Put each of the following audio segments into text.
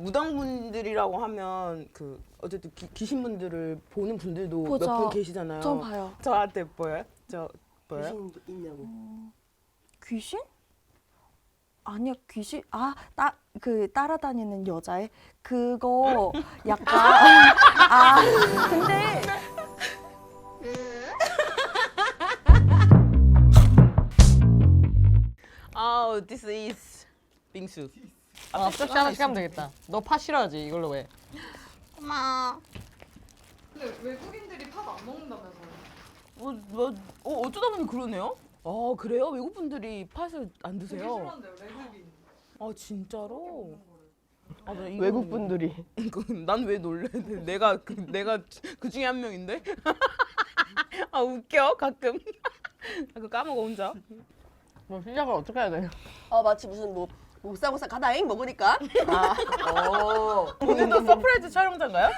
무당분들이라고 하면 그 어쨌든 귀신분들을 보는 분들도 보죠. 몇 분 계시잖아요. 전 봐요. 저한테 보여요? 저 보여요? 귀신 있냐고. 귀신? 아니야 귀신 그 따라다니는 여자애 그거 약간 근데 this is 빙수. 앞접시 하나씩 하면 되겠다. 너 파 싫어하지? 이걸로 왜? 근데 외국인들이 팥 안 먹는다면서요? 어쩌다 보니 그러네요? 아 그래요? 외국분들이 팥을 안 되게 드세요? 싫어한대요, 외국인. 아 진짜로? 아, 나 외국 분들이. 난 왜 놀래? 내가 그 중에 한 명인데? 아 웃겨 가끔. 그 까먹어 혼자. 뭐 시작을 어떻게 해야 돼? 마치 무슨 뭐 목사목사 가다잉 먹으니까. 오늘도 서프라이즈 촬영장가요?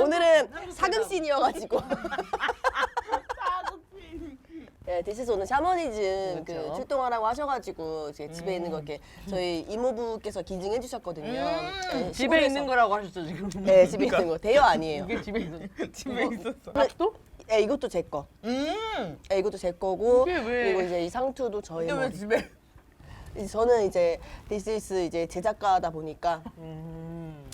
오늘은 사극신이어가지고. 네, 디스스 오늘 샤머니즘 그렇죠. 그 출동하라고 하셔가지고 이제 집에 있는 거 이렇게 저희 이모부께서 기증해 주셨거든요. 네, 집에 시골에서. 있는 거라고 하셨죠 지금? 네, 집에 있는 거. 대여 아니에요. 이게 집에 있는. 집에 있었어. 밥도? 네, 이것도 제 거. 네, 이것도 제 거고. 이게 왜? 그리고 이제 이 상투도 저희 근데 뭐. 왜 집에? 저는 이제 디스스 이제 제작가다 보니까.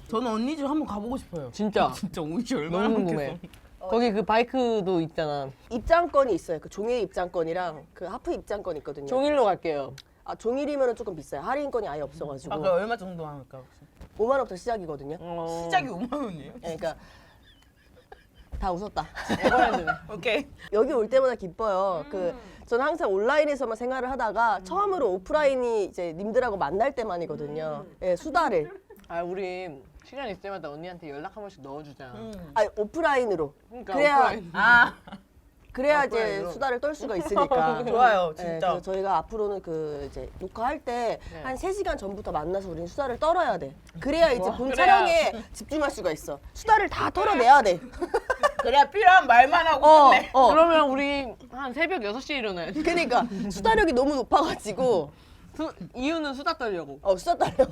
저는 언니 집 한번 가보고 싶어요. 진짜 진짜 옷이 얼마나 너무 궁금해. 거기 그 바이크도 있잖아. 입장권이 있어요. 그 종일 입장권이랑 그 하프 입장권 있거든요. 종일로 갈게요. 종일이면 조금 비싸요. 할인권이 아예 없어가지고. 아까 얼마 정도 할까 혹시? 5만 원부터 시작이거든요. 시작이 5만 원이에요? 네, 그러니까 다 웃었다. 에버랜드네. 오케이. 여기 올 때마다 기뻐요. 저는 항상 온라인에서만 생활을 하다가 처음으로 오프라인이 이제 님들하고 만날 때만이거든요. 예, 수다를. 아 우리 시간 있을 때마다 언니한테 연락 한 번씩 넣어주자. 오프라인으로. 그러니까 그래야 오프라인. 그래야 이제 오프라인으로. 수다를 떨 수가 있으니까. 좋아요, 네, 진짜. 그래서 저희가 앞으로는 그 이제 녹화할 때 네. 한 3시간 전부터 만나서 우리는 수다를 떨어야 돼. 그래야 이제 본 그래야. 촬영에 집중할 수가 있어. 수다를 다 털어내야 돼. 그래야 필요한 말만 하고 끝내. 그러면 우리 한 새벽 6시에 일어나야 돼. 그러니까 수다력이 너무 높아가지고 이유는 수다 떨려고. 수다 떨려.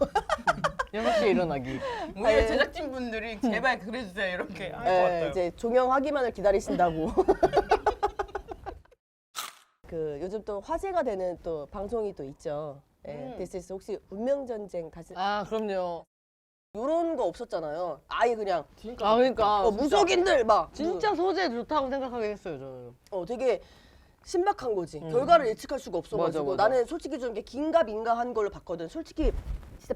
6시에 일어나기. 우리 네. 제작진분들이 제발 그래주세요 이렇게 할 것 예, 같아요. 이제 종영하기만을 기다리신다고. 그 요즘 또 화제가 되는 또 방송이 또 있죠. 예, 데스스 혹시 운명전쟁 다시 아 그럼요. 이런 거 없었잖아요. 아예 그냥 아 그러니까 무속인들 막 진짜 소재 좋다고 생각하긴 했어요 저는. 되게 신박한 거지. 결과를 예측할 수가 없어가지고 맞아, 맞아. 나는 솔직히 좀 이렇게 긴가 민가 한 걸로 봤거든. 솔직히 진짜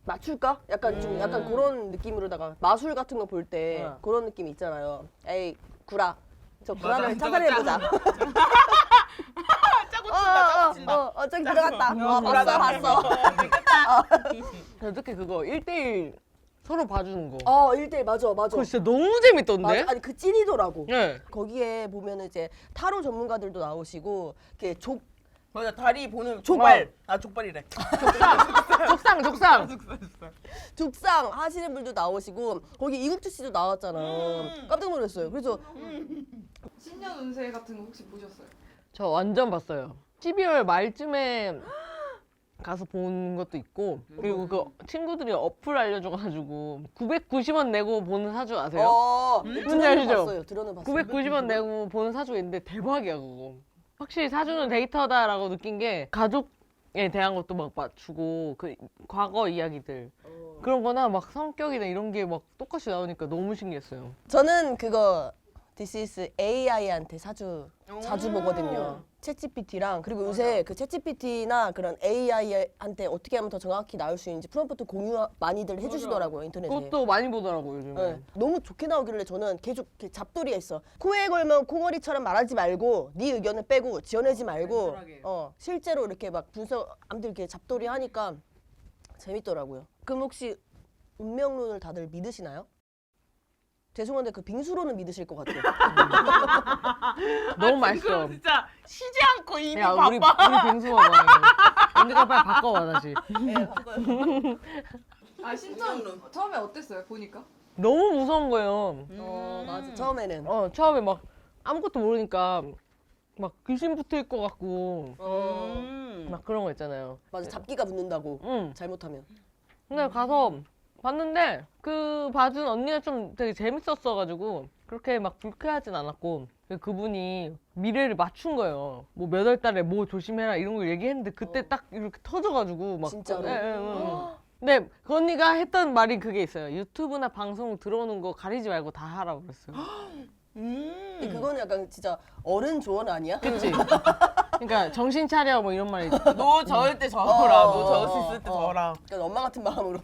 맞출까? 약간 좀 약간 그런 느낌으로다가 마술 같은 거 볼 때 그런 느낌이 있잖아요. 에이 구라. 저 구라를 찾아내보자. 짜고 친다. 저기 들어갔다. 구라다. 봤어. 특히 그거 1대1 서로 봐주는 거. 1대1 맞아. 그거 진짜 너무 재밌던데? 맞아. 아니 그 찐이더라고. 네. 거기에 보면은 이제 타로 전문가들도 나오시고 이렇게 맞아 다리 보는 족발. 족발이래. 족상. 죽상 하시는 분도 나오시고 거기 이국주 씨도 나왔잖아요. 깜짝 놀랐어요. 그래서 신년 운세 같은 거 혹시 보셨어요? 저 완전 봤어요. 12월 말쯤에 가서 본 것도 있고 그리고 그 친구들이 어플 알려줘가지고 990원 내고 보는 사주 아세요? 뭔지 들어는 아시죠? 봤어요. 들어는 봤어요. 990원 내고 보는 사주가 있는데 대박이야 그거. 확실히 사주는 데이터다라고 느낀 게 가족에 대한 것도 막 맞추고 그 과거 이야기들 그런 거나 막 성격이나 이런 게 막 똑같이 나오니까 너무 신기했어요. 저는 그거 This is AI한테 자주 보거든요. 챗GPT랑 그리고 요새 그 챗GPT나 그런 AI한테 어떻게 하면 더 정확히 나올 수 있는지 프롬프트 공유 많이들 해주시더라고요 인터넷에. 그것도 많이 보더라고요 요즘에. 네. 너무 좋게 나오길래 저는 계속 이렇게 잡돌이가 있어. 코에 걸면 콩어리처럼 말하지 말고 네 의견을 빼고 지어내지 말고 실제로 이렇게 막 분석 아무튼 이렇게 잡돌이 하니까 재밌더라고요. 그럼 혹시 운명론을 다들 믿으시나요? 죄송한데 그 빙수로는 믿으실 것 같아요. 너무 맛있어. 진짜 쉬지 않고 입이 야 바빠. 우리 빙수 먹어. 언니가 빨리 바꿔와 다시. 신전 처음에 어땠어요? 보니까? 너무 무서운 거예요. 맞아. 처음에는. 처음에 막 아무것도 모르니까 막 귀신 붙을 것 같고 막 그런 거 있잖아요. 맞아. 잡기가 붙는다고. 응. 잘못하면. 근데 가서 봤는데 그 봐준 언니가 좀 되게 재밌었어가지고 그렇게 막 불쾌하진 않았고 그분이 미래를 맞춘 거예요. 뭐 몇 월 달에 뭐 조심해라 이런 걸 얘기했는데 그때 딱 이렇게 터져가지고 막 진짜로? 근데 그 언니가 했던 말이 그게 있어요. 유튜브나 방송 들어오는 거 가리지 말고 다 하라고 그랬어요. 근데 그거는 약간 진짜 어른 조언 아니야? 그치? 그러니까 정신 차려 뭐 이런 말이 너 저을 때 저어라. 어, 너 저을 수 어, 있을 때 어. 저어라. 그러니까 엄마 같은 마음으로.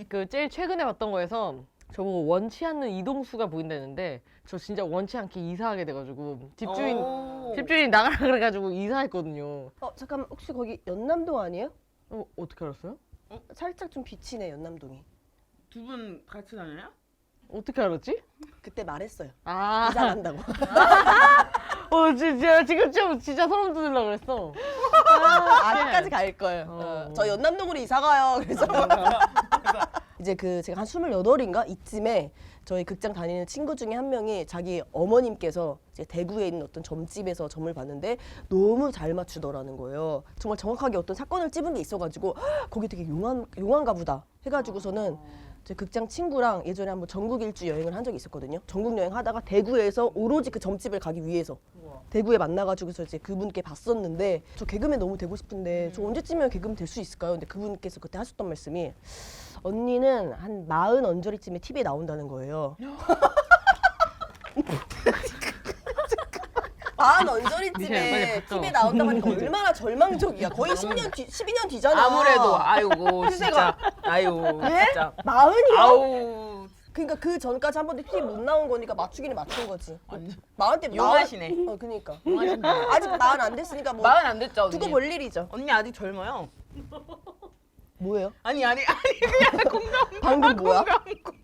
그 제일 최근에 봤던 거에서 저보고 원치 않는 이동수가 보인다는데 저 진짜 원치 않게 이사하게 돼가지고 집주인 나가라 그래가지고 이사했거든요. 잠깐만 혹시 거기 연남동 아니에요? 어떻게 알았어요? 살짝 좀 비치네 연남동이. 두 분 같이 다녀요? 어떻게 알았지? 그때 말했어요. 아, 이사 간다고. 진짜 지금 좀 진짜 소름 돋으려고 그랬어. 아직까지 갈 거예요. 저 연남동으로 이사 가요. 그래서 이제 그 제가 한 28인가 이쯤에 저희 극장 다니는 친구 중에 한 명이 자기 어머님께서 이제 대구에 있는 어떤 점집에서 점을 봤는데 너무 잘 맞추더라는 거예요. 정말 정확하게 어떤 사건을 찝은 게 있어가지고 "헉, 거기 되게 용한가 보다 해가지고서는 제 극장 친구랑 예전에 한번 전국 일주 여행을 한 적이 있었거든요. 전국 여행 하다가 대구에서 오로지 그 점집을 가기 위해서 대구에 만나가지고서 이제 그분께 봤었는데 저 개그맨 너무 되고 싶은데 저 언제쯤이면 개그맨 될 수 있을까요? 근데 그분께서 그때 하셨던 말씀이 언니는 한 40 언저리쯤에 TV에 나온다는 거예요. 40 언저리쯤에 빨리 바꿔. TV에 나온다고 하니까 얼마나 절망적이야. 거의 12년 뒤잖아. 아무래도 아이고 진짜 아이고 진짜 40이야? 아우 그러니까 그 전까지 한 번도 TV 못 나온 거니까 맞추기는 맞춘 거지. 완전 40대 용하시네. 그니까. 용하시네. 아직 40 안 됐으니까 뭐 마흔 안 됐죠 언니. 두고 볼 일이죠. 언니 아직 젊어요. 뭐예요? 아니 그냥 공감. 방금 뭐야? 공감.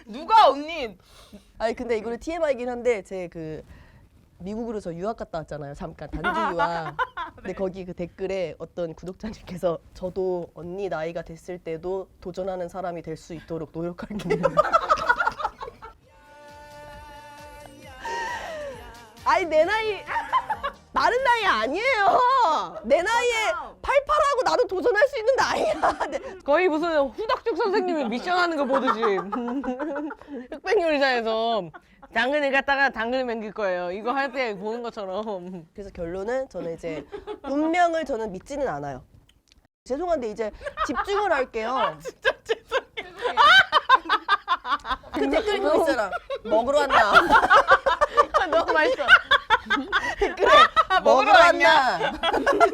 누가 언니? 아니 근데 이거는 TMI이긴 한데 제 그 미국으로 저 유학 갔다 왔잖아요. 잠깐 단기 유학. 근데 거기 그 댓글에 어떤 구독자님께서 저도 언니 나이가 됐을 때도 도전하는 사람이 될 수 있도록 노력할게요. 아니 내 나이 마른 나이 아니에요. 내 나이에 팔팔하고 나도 도전할 수 있는 나이야. 거의 무슨 후덕죽 선생님이 미션하는 거 보듯이 흑백 요리사에서 당근을 갖다가 당근을 맹길 거예요. 이거 할 때 보는 것처럼. 그래서 결론은 저는 이제 운명을 저는 믿지는 않아요. 죄송한데 이제 집중을 할게요. 진짜 죄송해요. 그 댓글 그거 있잖아. 먹으러 왔나? 너무 맛있어. 댓글에 먹으러 먹으러 왔나?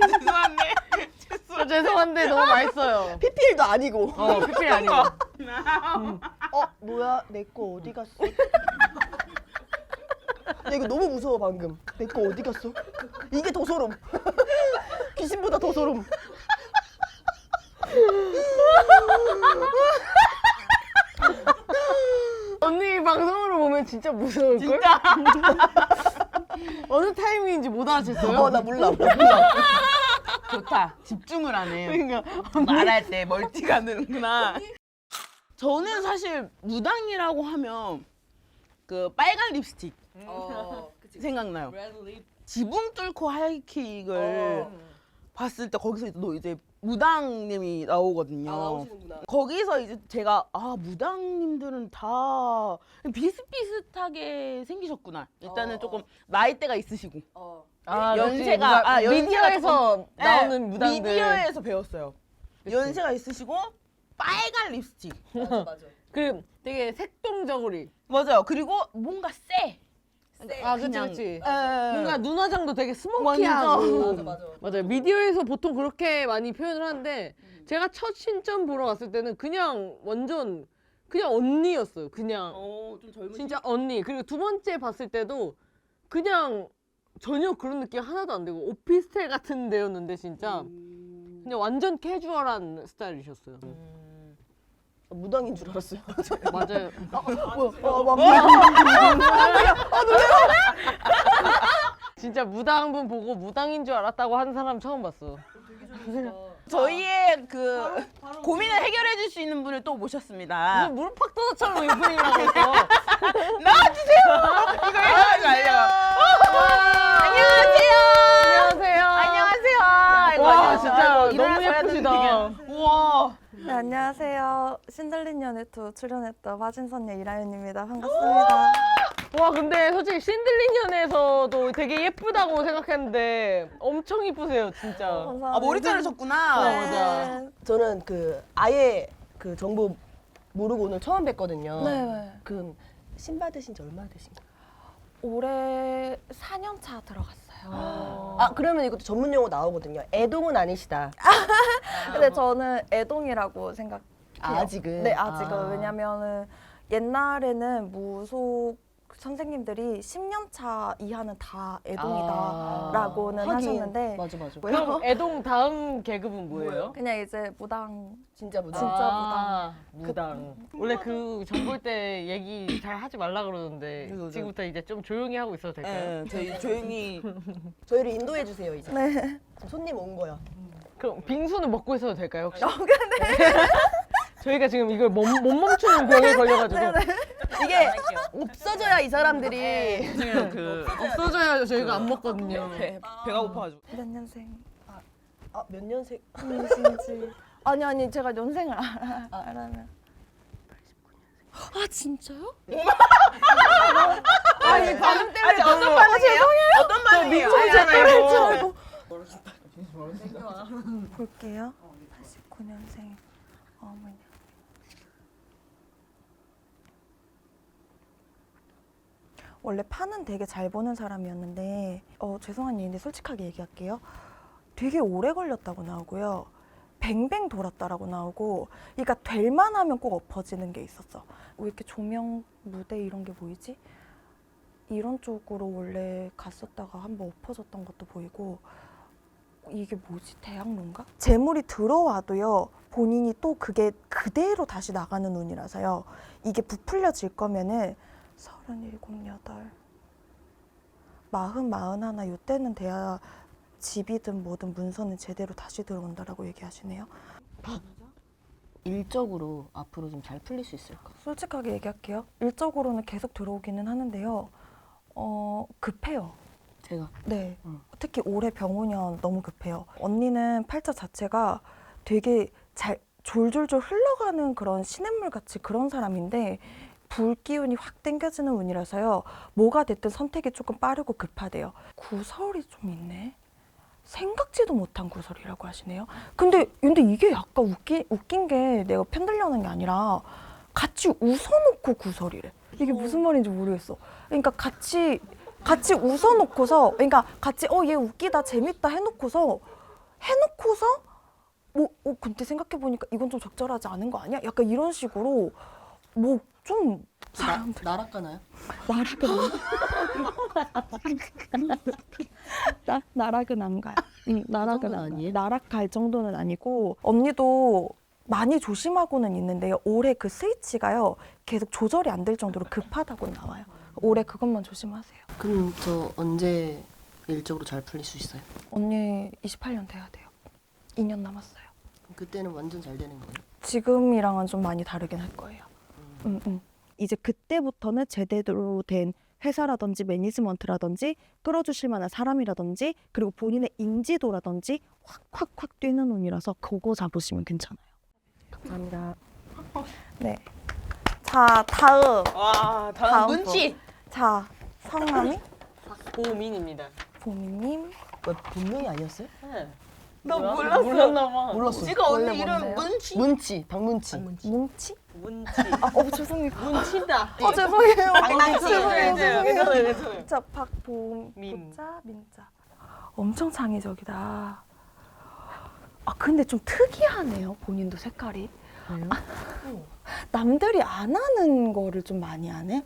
죄송한데. 죄송한데 너무 맛있어요. PPL도 아니고. PPL 아니고. 뭐야? 내 거 어디 갔어? 야, 이거 너무 무서워 방금. 내 거 어디 갔어? 이게 더 소름. 귀신보다 더 소름. 언니 방송으로 보면 진짜 무서울걸? 진짜. 어느 타이밍인지 못 알아챘어요? 나 몰라. 좋다. 집중을 안 해요. 그러니까 말할 때 멀티가 느는구나. 저는 사실 무당이라고 하면 그 빨간 립스틱 생각나요. 지붕 뚫고 하이킥을 봤을 때 거기서 또 이제 무당님이 나오거든요. 나오시는구나. 거기서 이제 제가 무당님들은 다 비슷비슷하게 생기셨구나. 일단은 조금 나이대가 있으시고 연세가 미디어에서 네, 나오는 무당들. 미디어에서 배웠어요. 연세가 있으시고 빨간 립스틱. 맞아. 그 되게 색동저고리. 맞아요. 그리고 뭔가 세. 아, 그치, 그냥, 그치. 예. 뭔가 눈화장도 되게 스모키하고. 맞아. 맞아요. 미디어에서 보통 그렇게 많이 표현을 하는데 제가 첫 신점 보러 갔을 때는 그냥 완전 그냥 언니였어요. 그냥 좀 젊으신. 진짜 언니. 그리고 두 번째 봤을 때도 그냥 전혀 그런 느낌 하나도 안 되고 오피스텔 같은 데였는데 진짜 그냥 완전 캐주얼한 스타일이셨어요. 무당인 줄 알았어요. 맞아요. 진짜 무당분 보고 무당인 줄 알았다고 하는 사람 처음 봤어. 저희의 그 고민을 해결해 줄 수 있는 분을 또 모셨습니다. 무슨 무릎 팍 터져처럼 오프닝이라고 했어. 나와주세요. 이거 해가지고 알려. 안녕하세요. 안녕하세요. 안녕하세요. 아이고, 와, 안녕하세요. 진짜 아이고, 너무 일어나셔야 예쁘시다. 되는데. 우와. 안녕하세요. 신들린 연애2 출연했던 화진선녀 이라연입니다. 반갑습니다. 와 근데 솔직히 신들린 연애에서도 되게 예쁘다고 생각했는데 엄청 이쁘세요 진짜. 감사합니다. 아 머리 자르셨구나. 네. 저는 그 아예 그 정보 모르고 오늘 처음 뵀거든요. 네. 그럼 신 받으신 지 얼마나 되신 거예요? 올해 4년 차 들어갔어요. 아 그러면 이것도 전문 용어 나오거든요. 애동은 아니시다. 근데 저는 애동이라고 생각해요. 아직은? 네, 아직은. 아. 왜냐면은 옛날에는 무속 선생님들이 10년 차 이하는 다 애동이다라고는 하긴. 하셨는데 맞아. 그럼 애동 다음 계급은 뭐예요? 그냥 이제 무당 진짜 무당. 진짜 아, 무당. 원래 그 정볼 때 얘기 잘 하지 말라 그러는데 그죠. 지금부터 이제 좀 조용히 하고 있어도 될까요? 네, 저희 조용히 저희를 인도해 주세요 이제. 네. 지금 손님 온 거야. 그럼 빙수는 먹고 있어도 될까요 혹시? 저희가 지금 이걸 못 멈추는 병에 걸려가지고 이게 없어져야 이 사람들이 그 없어져야 저희가 안 먹거든요. 배가 고파가지고. 몇 년생? 몇 년생? 이신지. 아니 제가 연생을 알아면 89년생. 아 진짜요? 아니 반응 때문에 어떤 반응이에요? 어떤 반응이에요? 알고. 볼게요. 89년생 어머니. 원래 판은 되게 잘 보는 사람이었는데 죄송한 얘기인데 솔직하게 얘기할게요. 되게 오래 걸렸다고 나오고요. 뱅뱅 돌았다라고 나오고, 그러니까 될 만하면 꼭 엎어지는 게 있었어. 왜 이렇게 조명, 무대 이런 게 보이지? 이런 쪽으로 원래 갔었다가 한번 엎어졌던 것도 보이고, 이게 뭐지? 대학로인가? 재물이 들어와도요, 본인이 또 그게 그대로 다시 나가는 운이라서요. 이게 부풀려질 거면은 37, 8, 40, 41 요때는 돼야 집이든 뭐든 문서는 제대로 다시 들어온다라고 얘기하시네요. 일적으로 앞으로 좀 잘 풀릴 수 있을까? 솔직하게 얘기할게요. 일적으로는 계속 들어오기는 하는데요. 급해요. 제가 네. 응. 특히 올해 병오년 너무 급해요. 언니는 팔자 자체가 되게 잘 졸졸졸 흘러가는 그런 시냇물 같이 그런 사람인데 불 기운이 확 땡겨지는 운이라서요. 뭐가 됐든 선택이 조금 빠르고 급하대요. 구설이 좀 있네. 생각지도 못한 구설이라고 하시네요. 근데 이게 약간 웃긴 게 내가 편들려는 게 아니라 같이 웃어놓고 구설이래. 이게 무슨 말인지 모르겠어. 그러니까 같이 웃어놓고서, 그러니까 같이 얘 웃기다 재밌다 해놓고서 근데 생각해보니까 이건 좀 적절하지 않은 거 아니야? 약간 이런 식으로 뭐 좀 사람들 나락가나요? 나락은 안 가요. 나락은 정도는 안 가요. 아니에요? 나락 갈 정도는 아니고, 언니도 많이 조심하고는 있는데요. 올해 그 스위치가요 계속 조절이 안 될 정도로 급하다고 나와요. 올해 그것만 조심하세요. 그럼 저 언제 일적으로 잘 풀릴 수 있어요? 언니 28년 돼야 돼요. 2년 남았어요. 그때는 완전 잘 되는 거예요? 지금이랑은 좀 많이 다르긴 할 거예요. 이제 그때부터는 제대로 된 회사라든지 매니지먼트라든지 끌어주실 만한 사람이라든지 그리고 본인의 인지도라든지 확 뛰는 운이라서 그거 잡으시면 괜찮아요. 감사합니다. 네. 자, 다음. 와 다음 다음 문치. 자, 성함이 보민입니다. 보미님. 뭐 본명이 아니었어요? 네. 나 뭐야? 몰랐어. 몰랐나 봐. 몰랐어. 지가 언니 원래 이름 뭔데요? 문치. 문치, 박문치. 뭉치? 문치. 죄송해요. 문치다. 죄송해요. 장난치. 죄송해요. 괜찮아요. 자, 박보자 민자. 엄청 창의적이다. 근데 좀 특이하네요. 본인도 색깔이. 남들이 안 하는 거를 좀 많이 하네.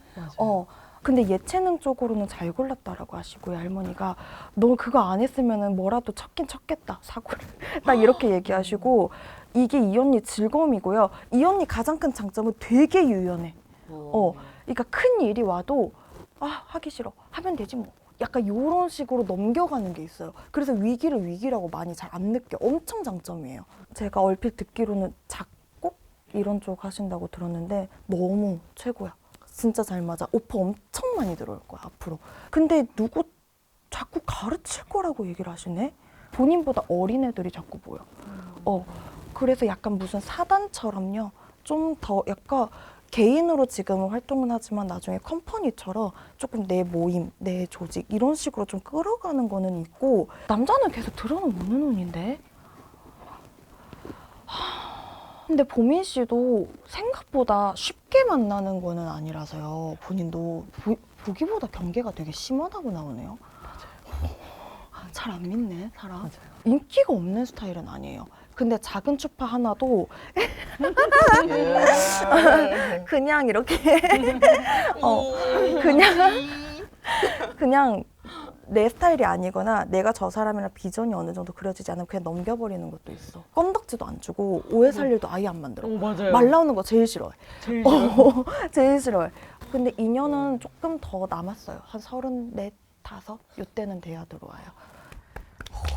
근데 예체능 쪽으로는 잘 골랐다라고 하시고요. 할머니가 너 그거 안 했으면은 뭐라도 쳤긴 쳤겠다 사고를. 딱 이렇게 얘기하시고, 이게 이 언니 즐거움이고요. 이 언니 가장 큰 장점은 되게 유연해. 그러니까 큰 일이 와도 하기 싫어. 하면 되지 뭐. 약간 이런 식으로 넘겨가는 게 있어요. 그래서 위기를 위기라고 많이 잘 안 느껴. 엄청 장점이에요. 제가 얼핏 듣기로는 작곡 이런 쪽 하신다고 들었는데 너무 최고야. 진짜 잘 맞아. 오퍼 엄청 많이 들어올 거야 앞으로. 근데 누구 자꾸 가르칠 거라고 얘기를 하시네. 본인보다 어린 애들이 자꾸 보여. 그래서 약간 무슨 사단처럼요. 좀 더 약간 개인으로 지금은 활동은 하지만 나중에 컴퍼니처럼 조금 내 모임, 내 조직 이런 식으로 좀 끌어가는 거는 있고 남자는 계속 들어는 오는 운인데 근데 보민 씨도 생각보다 쉽게 만나는 거는 아니라서요. 본인도 보기보다 경계가 되게 심하다고 나오네요. 잘 안 믿네, 사람. 인기가 없는 스타일은 아니에요. 근데 작은 추파 하나도 그냥 이렇게 그냥 내 스타일이 아니거나 내가 저 사람이랑 비전이 어느 정도 그려지지 않으면 그냥 넘겨버리는 것도 있어. 껌덕지도 안 주고 오해 살 일도 아예 안 만들어. 맞아요. 말 나오는 거 제일 싫어해. 제일 싫어. 제일 싫어해. 근데 2년은 조금 더 남았어요. 한 34, 5 이때는 돼야 들어와요.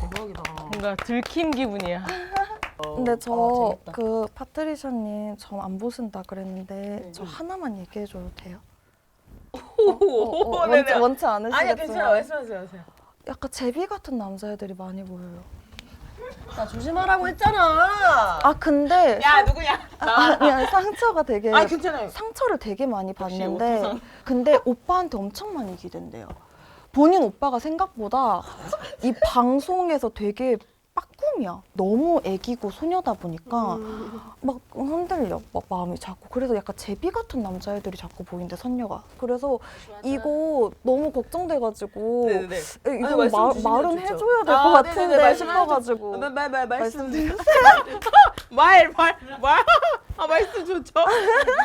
대박이다. 뭔가 들킨 기분이야. 근데 저 재밌다. 그 파트리샤님 저 안 보신다 그랬는데 저 하나만 얘기해줘도 돼요? 원치 않으시겠지만 말씀하세요. 약간 제비 같은 남자애들이 많이 보여요. 나 조심하라고 했잖아. 아 근데 야 누구냐? 아니 상처가 되게 괜찮아요. 상처를 되게 많이 받는데 근데 오빠한테 엄청 많이 기댄대요. 본인 오빠가 생각보다 이 방송에서 되게 빠꿈이야. 너무 애기고 소녀다 보니까 막 흔들려. 막 마음이 자꾸. 그래서 약간 제비 같은 남자애들이 자꾸 보이는데 선녀가. 그래서 이거 너무 걱정돼가지고 네네네. 이거 말씀 말은 주시면 좋죠. 해줘야 될 것 아, 같은데 네네네, 말씀 싶어가지고 말씀 말씀 좋죠.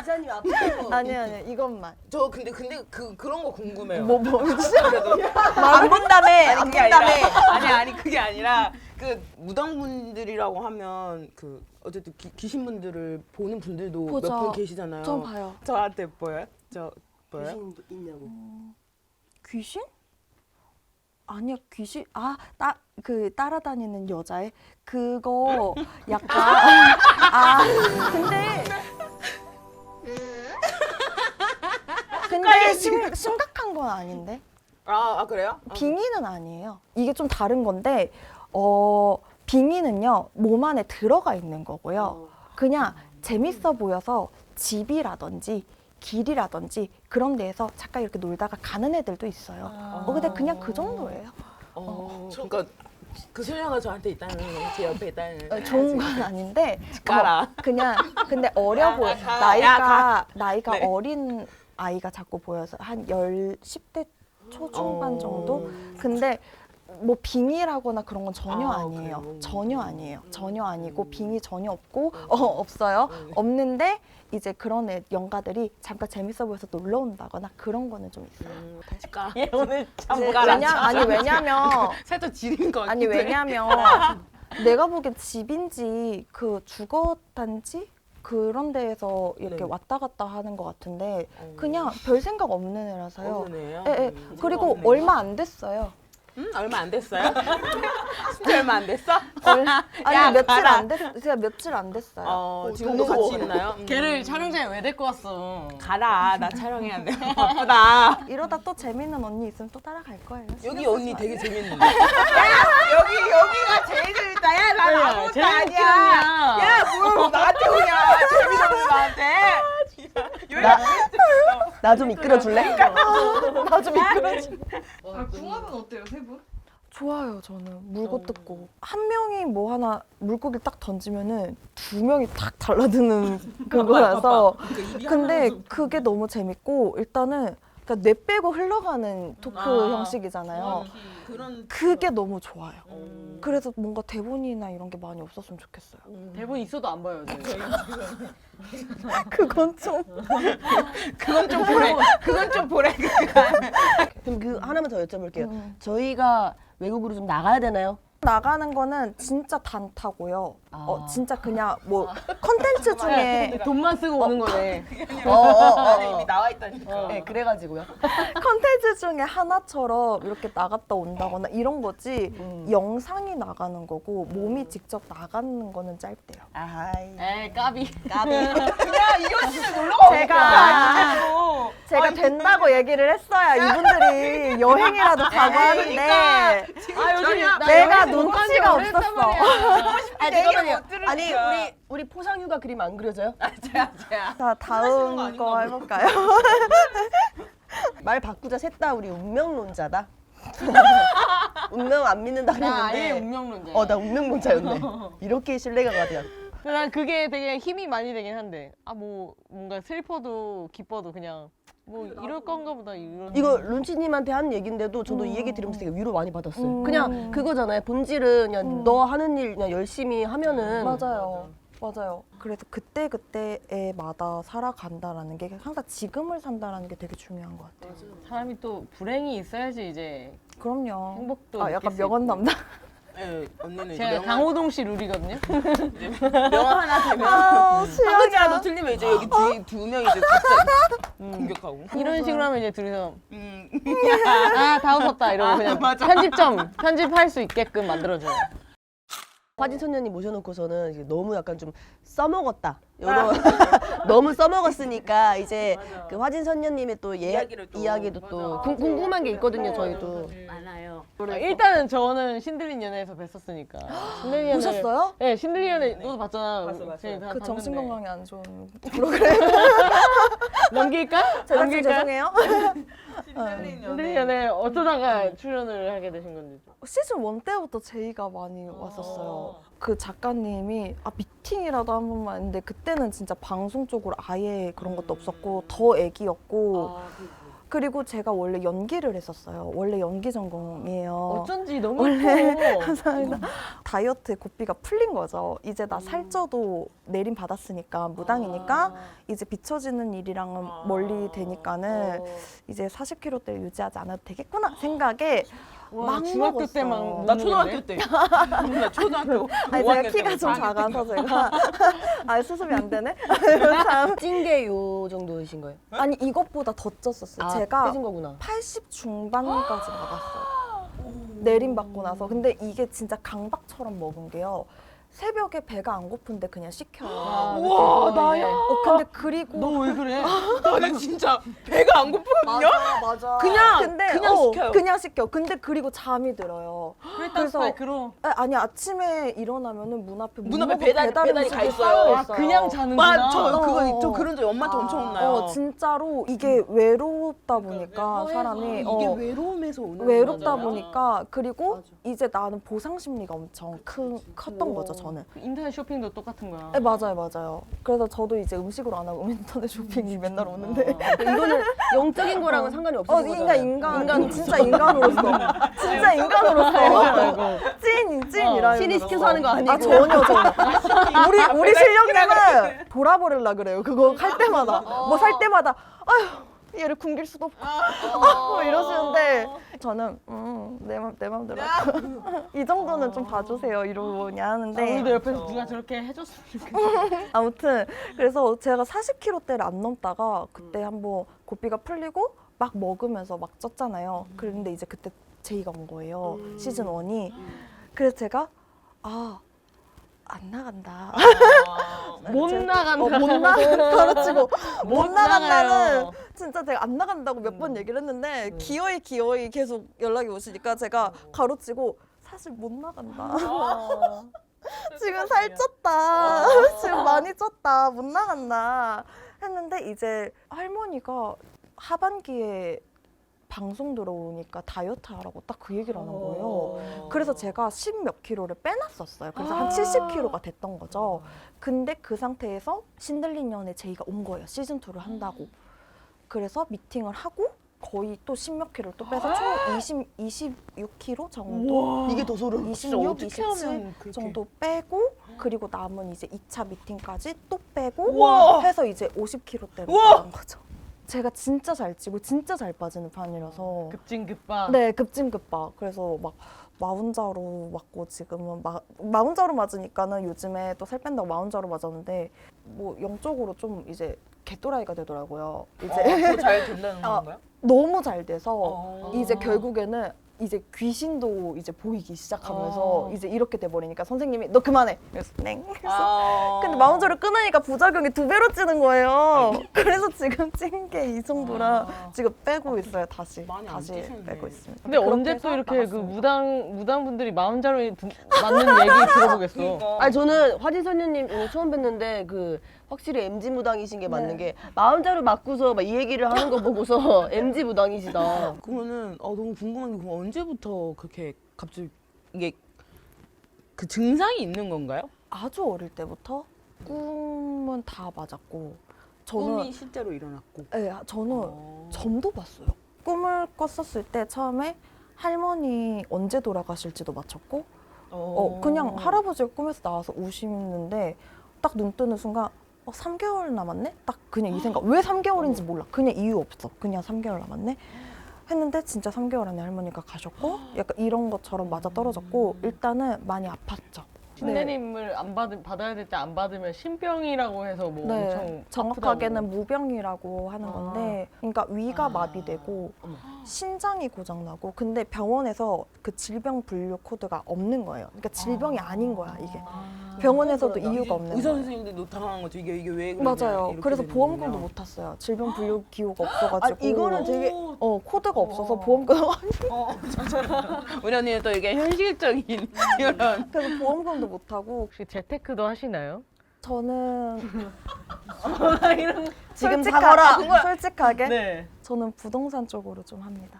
기사님 앞에서 아니 이것만 저 근데 그런 거 궁금해요. 뭐 안 본다며. 안 본다며. 아니 그게 아니라 그 무당분들이라고 하면 그 어쨌든 귀신분들을 보는 분들도 보죠. 몇 분 계시잖아요. 좀 봐요. 저한테 보여요? 저 보여요? 귀신 있냐고. 귀신? 아니야 귀신 따라다니는 여자애 그거 약간 근데 심각한 건 아닌데 아 그래요? 빙의는 아니에요. 이게 좀 다른 건데 빙의는요 몸 안에 들어가 있는 거고요. 그냥 재밌어 보여서 집이라든지 길이라든지 그런 데에서 잠깐 이렇게 놀다가 가는 애들도 있어요. 근데 그냥 그 정도예요. 그러니까 그 소녀가 저한테 있다는 제 옆에 있다는 좋은 건 아닌데 가라. 그냥 근데 어려 보여. 나이가 네. 어린 아이가 자꾸 보여서 한 10대 초중반 정도? 근데 뭐 빙의라거나 그런 건 전혀 아니에요. 그래요? 전혀 아니에요. 전혀 아니고 빙의 전혀 없고 없어요. 없는데 이제 그런 영가들이 잠깐 재밌어 보여서 놀러 온다거나 그런 거는 좀 있어요. 다시 까. 얘 오늘 왜냐면 살짝 지린 거 아니 같은데. 왜냐면 내가 보기엔 집인지 그 주거 단지 그런 데에서 이렇게 네. 왔다 갔다 하는 것 같은데 그냥 별 생각 없는 애라서요. 없는 애예요? 예. 그리고 얼마 안 됐어요. 얼마 안 됐어요? 진짜 얼마 안 됐어? 아니 야, 며칠 가라. 안 됐. 제가 며칠 안 됐어요. 지금도 같이 있나요? 걔를 촬영장에 왜 데리고 왔어? 가라. 나 촬영해야 돼. 바쁘다. 이러다 또 재밌는 언니 있으면 또 따라갈 거예요. 여기 언니 되게 재밌는데. 여기가 제일 재밌다. 야, 난 아무것도 제일 아니야. 웃기냐? 야, 뭐 나한테 오냐. 재밌는 나한테. 나 좀 이끌어 줄래? 나 좀 이끌어줘. 궁합은 어때요, 세 분? 좋아요 저는 물고 뜯고 한 명이 뭐 하나 물고기를 딱 던지면은 두 명이 탁 달라드는 그거라서 근데 그게 너무 재밌고 일단은 그러니까 뇌 빼고 흘러가는 토크 형식이잖아요. 그런 그게 너무 좋아요. 그래서 뭔가 대본이나 이런 게 많이 없었으면 좋겠어요. 대본 있어도 안 봐요. 그건 좀 그건 좀 보래. 그건 좀 보래. 그럼 그 하나만 더 여쭤볼게요. 음. 저희가 외국으로 좀 나가야 되나요? 나가는 거는 진짜 단타고요. 진짜 그냥 뭐 컨텐츠 중에 돈만 쓰고 오는 거네. 나는 이미 나와 있다니까. 네, 그래가지고요. 컨텐츠 중에 하나처럼 이렇게 나갔다 온다거나 이런 거지 영상이 나가는 거고 몸이 직접 나가는 거는 짧대요. 아이. 에이 까비. 까비. 그냥 이효진을 놀러 가고 제가 된다고 얘기를 했어야 이분들이 여행이라도 가고 하는데 요즘 내가 눈치가 없었어. 잠깐만요. 못 들으니까. 아니 우리 포상휴가 그림 안 그려져요? 제야. 자, 다음 거 해볼까요? 말 바꾸자 셋 다 우리 운명론자다. 운명 안 믿는다 나 아예 그랬는데 운명론자야. 나 운명론자였네. 이렇게 신뢰가 가냐. 근데 난 그게 되게 힘이 많이 되긴 한데 뭐 뭔가 슬퍼도 기뻐도 그냥 뭐 이럴 건가 보다 이런. 이거 룬치님한테 한 얘긴데도 저도 이 얘기 들으면서 되게 위로 많이 받았어요. 음. 그냥 그거잖아요. 본질은 그냥 너 하는 일 그냥 열심히 하면은 맞아요. 그래서 그때그때에마다 살아간다라는 게 항상 지금을 산다라는 게 되게 중요한 것 같아요. 사람이 또 불행이 있어야지 이제 그럼요. 행복도 약간 느낄 수 명언 있고. 담당. 네, 언니는 이제 제가 명언, 강호동 씨 룰이거든요. 명언 하나 되면 아, 한 글자라도 틀리면 이제 여기 뒤에 두 명이 이제 각자 공격하고. 이런 식으로 하면 이제 둘이서 음. 다 웃었다 이러고 그냥 맞아. 편집할 수 있게끔 만들어줘요. 화진선녀님 모셔놓고서는 이제 너무 약간 좀 써먹었다. 요런 너무 써먹었으니까 이제 그 화진선녀님의 또 이야기도 또 궁금한 게 있거든요. 저희도. 많아요. 일단은 저는 신들린 연애에서 뵀었으니까. 신들린 연애. 보셨어요? 네, 신들린 연애 너도 봤잖아. 봤어. 저희 다 그 봤는데. 정신 건강에 안 좋은 프로그램. 넘길까? 제작진 죄송해요. 신들린 연애 어쩌다가 출연을 하게 되신 건지. 시즌 1 때부터 제이가 많이 왔었어요. 그 작가님이 미팅이라도 한 번만 했는데 그때는 진짜 방송 쪽으로 아예 그런 것도 없었고 더 애기였고 그리고 제가 원래 연기를 했었어요. 원래 연기 전공이에요. 어쩐지 너무 예뻐. 감사합니다. 다이어트에 고삐가 풀린 거죠. 이제 나 살쪄도 내림 받았으니까 무당이니까 이제 비춰지는 일이랑은 멀리 되니까는 이제 40kg대를 유지하지 않아도 되겠구나 생각에 와, 막 중학교 먹었어. 때 막 나 초등학교 때. 나 초등학교. 아니 5학년 제가 키가 때 좀 막 작아서 제가 수습이 안 되네. 찐게 요 정도이신 거예요? 아니 이것보다 더 쪘었어요. 제가 빼진 거구나. 80 중반까지 나갔어요. 내림 받고 나서. 근데 이게 진짜 강박처럼 먹은 게요. 새벽에 배가 안 고픈데 그냥 시켜요. 우와, 나야. 근데 그리고 너 왜 그래? 나는 진짜 배가 안 고프거든요. 맞아. 그냥 시켜요. 그냥 시켜. 근데 그리고 잠이 들어요. 그래서 스파이크로. 아니 아침에 일어나면은 문 앞에 배달이 가 있어요. 아, 그냥 자는구나. 저 그런 적 엄마한테 엄청 혼나요. 진짜로 이게 외롭다 보니까 사람이 이게 외로움에서 오는 외롭다 거잖아요. 보니까 그리고 이제 나는 보상 심리가 엄청 컸던 거죠 저는. 인터넷 쇼핑도 똑같은 거야. 네, 맞아요. 그래서 저도 이제 음식으로 안 하고 인터넷 쇼핑이 맨날 오는데. 이거는 영적인 거랑은 상관이 없어요. 인간 진짜 인간으로서 진짜 인간으로서 찐이라 신이 시켜서 하는 거 아니고. 전혀 우리 실력님은 돌아버릴라 그래요. 그거 할 때마다 뭐 살 때마다 아휴 얘를 굶길 수도 없고 뭐 이러시는데 저는 내 맘대로 이 정도는 좀 봐주세요 이러냐 하는데 우리도 옆에서 누가 저렇게 해줬으면 좋겠어. 아무튼 그래서 제가 40kg대를 안 넘다가 그때 한번 고삐가 풀리고 막 먹으면서 막 쪘잖아요. 그런데 이제 그때 제이가 온 거예요. 시즌 1이. 그래서 제가 안 나간다. 못 나간다. 가르치고 못 나간다는 나가요. 진짜 제가 안 나간다고 몇 번 얘기를 했는데 기어이 계속 연락이 오시니까 제가 가로치고 사실 못 나간다. 지금 살쪘다. 지금 많이 쪘다. 못 나간다. 했는데 이제 할머니가 하반기에 방송 들어오니까 다이어트 하라고 딱 그 얘기를 하는 거예요. 그래서 제가 10 몇 킬로를 빼놨었어요. 그래서 한 70킬로가 됐던 거죠. 근데 그 상태에서 신들린 년에 제이가 온 거예요. 시즌 2를 한다고. 그래서 미팅을 하고 거의 또 10 몇 킬로를 또 빼서 총 26킬로 정도? 이게 더 소름. 26, 27 정도 빼고 그리고 남은 이제 2차 미팅까지 또 빼고 우와. 해서 이제 50킬로대로 우와. 나간 거죠. 제가 진짜 잘 찌고 진짜 잘 빠지는 편이라서 급진급파. 네, 급진급파. 그래서 막 마운자로 맞고 지금은 마운자로 맞으니까는 요즘에 또 살 뺀다고 마운자로 맞았는데 뭐 영적으로 좀 이제 개또라이가 되더라고요. 이제 더 잘 된다는 건가요? 너무 잘 돼서 이제 결국에는 이제 귀신도 이제 보이기 시작하면서 이제 이렇게 돼버리니까 선생님이 너 그만해. 그래서 땡. 그래서 근데 마음대로 끊으니까 부작용이 2배로 찌는 거예요. 그래서 지금 찐 게 이 정도라 지금 빼고 있어요. 다시 많이 안 다시 찌셨네. 빼고 있습니다. 근데 언제 그렇게 또 해서 이렇게 그 나갔습니다. 무당분들이 마음자로 맞는 얘기 들어보겠어. 아니 저는 화진 선녀님 오늘 처음 뵀는데 그 확실히 MG 무당이신 게 맞는 게 마음자루 맞고서 막 이 얘기를 하는 거 보고서 MG 무당이시다. 그러면은 너무 궁금한 게 그럼 언제부터 그렇게 갑자기 이게 그 증상이 있는 건가요? 아주 어릴 때부터 꿈은 다 맞았고 저는 꿈이 실제로 일어났고. 네, 저는 점도 봤어요. 꿈을 꿨었을 때 처음에 할머니 언제 돌아가실지도 맞췄고 그냥 할아버지가 꿈에서 나와서 우시는데 딱 눈 뜨는 순간 3개월 남았네? 딱 그냥 이 생각. 왜 3개월인지 몰라. 그냥 이유 없어. 그냥 3개월 남았네? 했는데 진짜 3개월 안에 할머니가 가셨고 약간 이런 것처럼 맞아 떨어졌고 일단은 많이 아팠죠. 신내림을 받아야 될 때 안 받으면 신병이라고 해서 뭐 네, 엄청 정확하게는 아프다고. 무병이라고 하는 건데, 그러니까 위가 마비되고 신장이 고장나고, 근데 병원에서 그 질병 분류 코드가 없는 거예요. 그러니까 질병이 아닌 거야 이게. 병원에서도 이유가 없는 의사 거예요. 선생님들도 당황한 거죠. 이게 왜 그러냐. 맞아요. 이렇게 그래서 되는구나. 보험금도 못 탔어요. 질병 분류 기호가 없어가지고. 이거는 되게 코드가 없어서 보험금 우리 언니는 또 이게 현실적인 이런. 그래서 보험금도 못 타고 혹시 재테크도 하시나요? 저는 지금 사거라. 솔직하게 네. 저는 부동산 쪽으로 좀 합니다.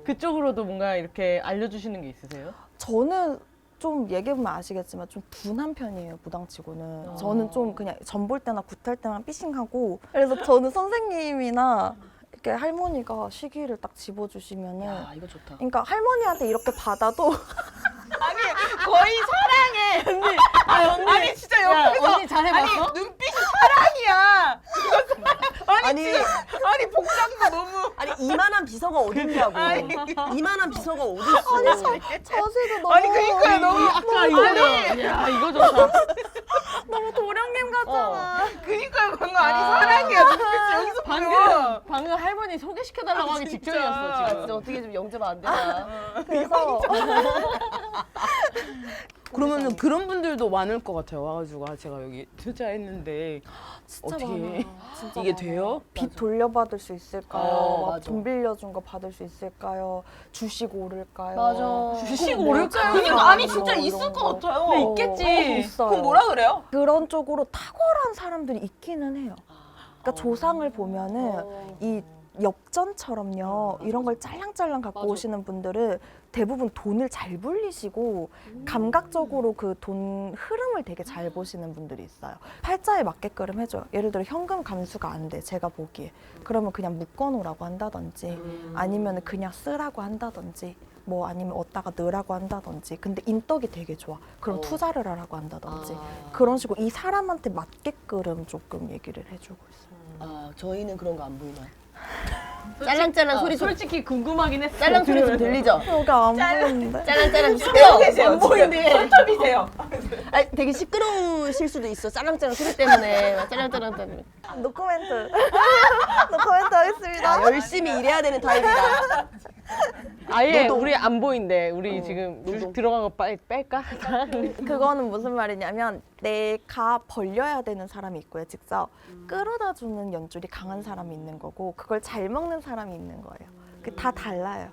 그쪽으로도 뭔가 이렇게 알려주시는 게 있으세요? 저는 좀 얘기해보면 아시겠지만 좀 둔한 편이에요, 무당치고는. 저는 좀 그냥 전볼 때나 굿할 때만 삐싱하고, 그래서 저는 선생님이나 이렇게 할머니가 시기를 딱 집어주시면은, 야 이거 좋다. 그러니까 할머니한테 이렇게 받아도 거의 사랑해. 아니 진짜 옆에서 언니 잘해봤어? 눈빛이 사랑이야. 아니 아니 복장도 너무. 아니 이만한 비서가 어딨냐고. 이만한 비서가 어딨어. 자세도 너무 아니 그러니까 너무 아까 이거는 야 이거 좋다. 너무 도령님 같잖아. 그니까요 방금 아니 사랑이야 눈빛이 여기서 방금 할머니 소개시켜달라고 하기 직전이었어 진짜 지금. 어떻게 좀 영접 안 되나. 그래서 그러면은 그런 분들도 많을 것 같아요. 와가지고 제가 여기 투자했는데 진짜 어떻게 많아요. 진짜 이게 많아요. 돼요? 빚 돌려받을 수 있을까요? 막 맞아. 돈 빌려준 거 받을 수 있을까요? 주식 오를까요? 맞아. 주식 뭐 오를까요? 그러니까 아니 이런 진짜 거, 있을 이런 것 거. 같아요. 근데 있겠지. 있어요. 그럼 뭐라 그래요? 그런 쪽으로 탁월한 사람들이 있기는 해요. 그러니까 조상을 보면은 이 엽전처럼요, 이런 걸 짤랑짤랑 갖고 오시는 분들은 대부분 돈을 잘 불리시고 감각적으로 그 돈 흐름을 되게 잘 보시는 분들이 있어요. 팔자에 맞게끔 해줘요. 예를 들어 현금 감수가 안 돼, 제가 보기에. 그러면 그냥 묶어놓으라고 한다든지 아니면 그냥 쓰라고 한다든지 뭐 아니면 어디다가 넣으라고 한다든지. 근데 인덕이 되게 좋아. 그럼 투자를 하라고 한다든지. 그런 식으로 이 사람한테 맞게끔 조금 얘기를 해주고 있어요. 아 저희는 그런 거 안 보이나. 짤랑짤랑 소리 좀 솔직히 궁금하긴 했어. 짤랑 소리 좀 들리죠? 여기 안 보이는데? 짤랑짤랑 시끄러워. 안 보이는데 손톱이세요. 아니, 되게 시끄러우실 수도 있어. 짤랑짤랑 소리 때문에. 짤랑짤랑 때문에. 노코멘트. 노코멘트 하겠습니다. 아, 열심히 일해야 되는 타입이다. 아예 너도. 우리 안 보인대. 우리 지금 주식 들어간 거 빨리 뺄까? 그거는 무슨 말이냐면 내가 벌려야 되는 사람이 있고요. 직접 끌어다 주는 연줄이 강한 사람이 있는 거고 그걸 잘 먹는 사람이 있는 거예요. 그 다 달라요.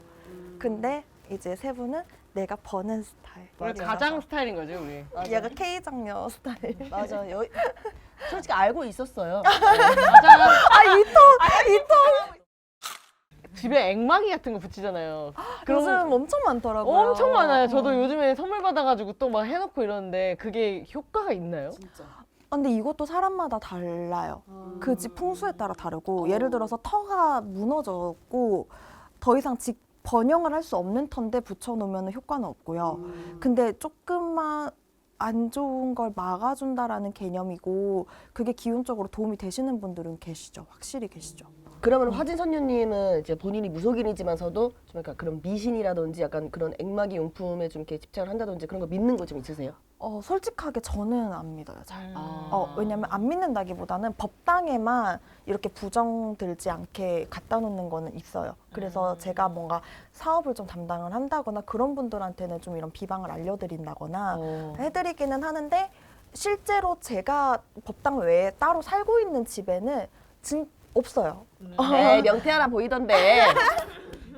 근데 이제 세 분은 내가 버는 스타일. 우리 가장 스타일인 거지 우리. 얘가 K 장녀 스타일. 맞아. 솔직히 알고 있었어요. 집에 앵마기 같은 거 붙이잖아요. 그런 요즘 거 엄청 많더라고요. 엄청 많아요. 저도 요즘에 선물 받아가지고 또 막 해놓고 이러는데 그게 효과가 있나요? 근데 이것도 사람마다 달라요. 그 집 풍수에 따라 다르고 예를 들어서 터가 무너졌고 더 이상 번영을 할 수 없는 터인데 붙여놓으면 효과는 없고요. 근데 조금만 안 좋은 걸 막아준다라는 개념이고 그게 기운적으로 도움이 되시는 분들은 계시죠. 확실히 계시죠. 그러면 화진 선녀님은 이제 본인이 무속인이지만서도 좀 약간 그런 미신이라든지 약간 그런 액마기 용품에 좀 이렇게 집착을 한다든지 그런 거 믿는 거 좀 있으세요? 솔직하게 저는 안 믿어요, 잘. 아. 왜냐면 안 믿는다기보다는 법당에만 이렇게 부정 들지 않게 갖다 놓는 거는 있어요. 그래서 제가 뭔가 사업을 좀 담당을 한다거나 그런 분들한테는 좀 이런 비방을 알려드린다거나 해드리기는 하는데 실제로 제가 법당 외에 따로 살고 있는 집에는 없어요. 네, 명태 하나 보이던데.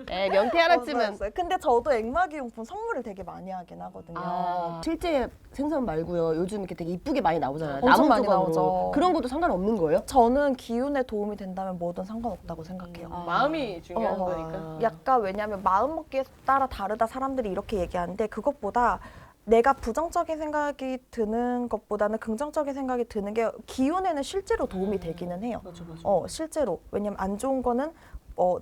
네, 명태 하나쯤은. 없어요. 근데 저도 액마기 용품 선물을 되게 많이 하긴 하거든요. 실제 생선 말고요. 요즘 이렇게 되게 이쁘게 많이 나오잖아요. 엄청 많이 나무 조각으로. 나오죠. 그런 것도 상관없는 거예요? 저는 기운에 도움이 된다면 뭐든 상관없다고 생각해요. 마음이 중요한 어, 거니까. 약간 왜냐하면 마음먹기에 따라 다르다 사람들이 이렇게 얘기하는데 그것보다 내가 부정적인 생각이 드는 것보다는 긍정적인 생각이 드는 게 기운에는 실제로 도움이 되기는 해요. 실제로. 왜냐면 안 좋은 거는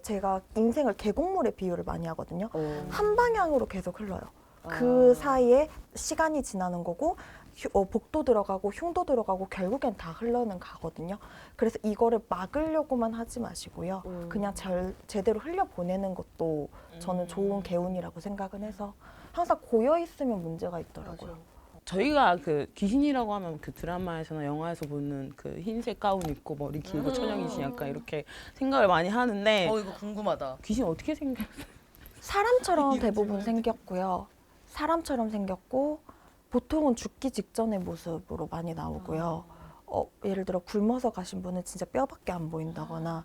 제가 인생을 계곡물에 비유를 많이 하거든요. 한 방향으로 계속 흘러요. 그 사이에 시간이 지나는 거고 복도 들어가고 흉도 들어가고 결국엔 다 흘러는 가거든요. 그래서 이거를 막으려고만 하지 마시고요. 그냥 제대로 흘려보내는 것도 저는 좋은 개운이라고 생각은 해서 항상 고여 있으면 문제가 있더라고요. 저희가 그 귀신이라고 하면 그 드라마에서나 영화에서 보는 그 흰색 가운 입고 머리 길고 천여 귀신 약간 이렇게 생각을 많이 하는데 이거 궁금하다. 귀신 어떻게 생겼어요? 사람처럼 대부분 생겼고요. 사람처럼 생겼고 보통은 죽기 직전의 모습으로 많이 나오고요. 예를 들어 굶어서 가신 분은 진짜 뼈밖에 안 보인다거나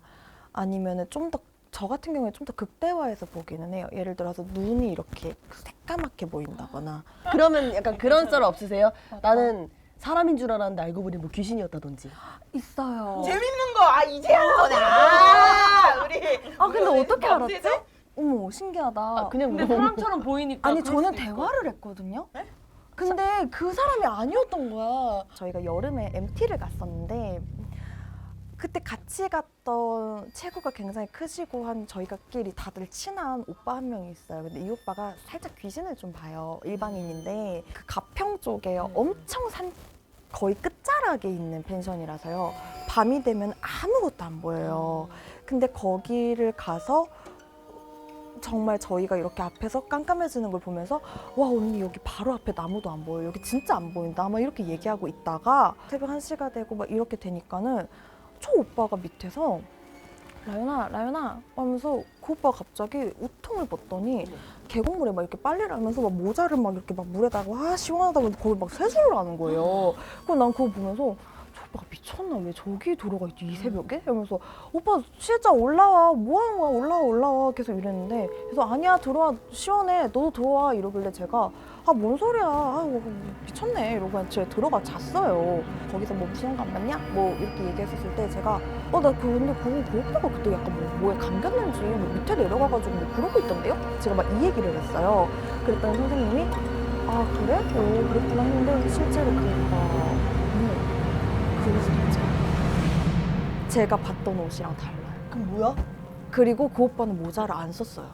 아니면은 좀 더 저 같은 경우에 좀 더 극대화해서 보기는 해요. 예를 들어서 눈이 이렇게 새까맣게 보인다거나 그러면 약간 그런 썰 없으세요? 나는 사람인 줄 알았는데 알고 보니 뭐 귀신이었다든지. 있어요. 재밌는 거 이제 한 거네. 우리 근데 어떻게 알았지? 어머 신기하다. 그냥 근데 뭐 사람처럼 보이니까. 아니 그럴 저는 수도 있고. 대화를 했거든요. 근데 그 사람이 아니었던 거야. 저희가 여름에 MT를 갔었는데 그때 같이 갔던 체구가 굉장히 크시고 한 저희가끼리 다들 친한 오빠 한 명이 있어요. 근데 이 오빠가 살짝 귀신을 좀 봐요. 일반인인데 그 가평 쪽에 엄청 거의 끝자락에 있는 펜션이라서요. 밤이 되면 아무것도 안 보여요. 근데 거기를 가서 정말 저희가 이렇게 앞에서 깜깜해지는 걸 보면서 와 언니 여기 바로 앞에 나무도 안 보여. 여기 진짜 안 보인다. 막 이렇게 얘기하고 있다가 새벽 1시가 되고 막 이렇게 되니까는 저 오빠가 밑에서 라연아 하면서 그 오빠가 갑자기 우통을 벗더니 계곡물에 막 이렇게 빨래를 하면서 막 모자를 막 이렇게 막 물에다가 시원하다고 거기 막 세수를 하는 거예요. 그래서 난 그거 보면서 저 오빠가 미쳤나 왜 저기 들어가 있지 이 새벽에? 이러면서 오빠 진짜 올라와 뭐 하는 거야 올라와 계속 이랬는데 그래서 아니야 들어와 시원해 너도 들어와 이러길래 제가 뭔 소리야 미쳤네 이러고 그냥 제가 들어가 잤어요. 거기서 뭐 무슨 거 안 봤냐? 뭐 이렇게 얘기했었을 때 제가 나 근데 그 오빠가 그때 약간 뭐에 감겼는지 뭐 밑에 내려가가지고 뭐 그러고 있던데요? 제가 막 이 얘기를 했어요. 그랬더니 선생님이 그래? 그랬구나 했는데 실제로 그 오빠 그럴 수도 있죠. 제가 봤던 옷이랑 달라요. 그럼 뭐야? 그리고 그 오빠는 모자를 안 썼어요.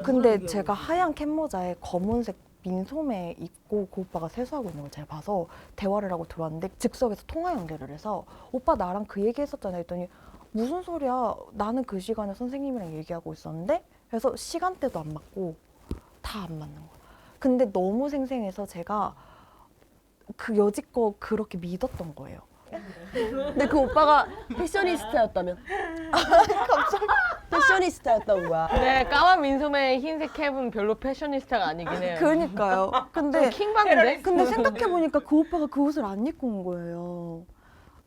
근데 제가 하얀 캡모자에 검은색 민소매 입고 그 오빠가 세수하고 있는 걸 제가 봐서 대화를 하고 들어왔는데 즉석에서 통화 연결을 해서 오빠 나랑 그 얘기 했었잖아 했더니 무슨 소리야 나는 그 시간에 선생님이랑 얘기하고 있었는데 그래서 시간대도 안 맞고 다 안 맞는 거야. 근데 너무 생생해서 제가 그 여지껏 그렇게 믿었던 거예요. 근데 그 오빠가 패셔니스타였다면? 갑자기 패셔니스타였던 거야. 근데 까만 민소매 흰색 캡은 별로 패셔니스타가 아니긴 해요. 그러니까요. 근데 킹받는데? 생각해보니까 그 오빠가 그 옷을 안 입고 온 거예요.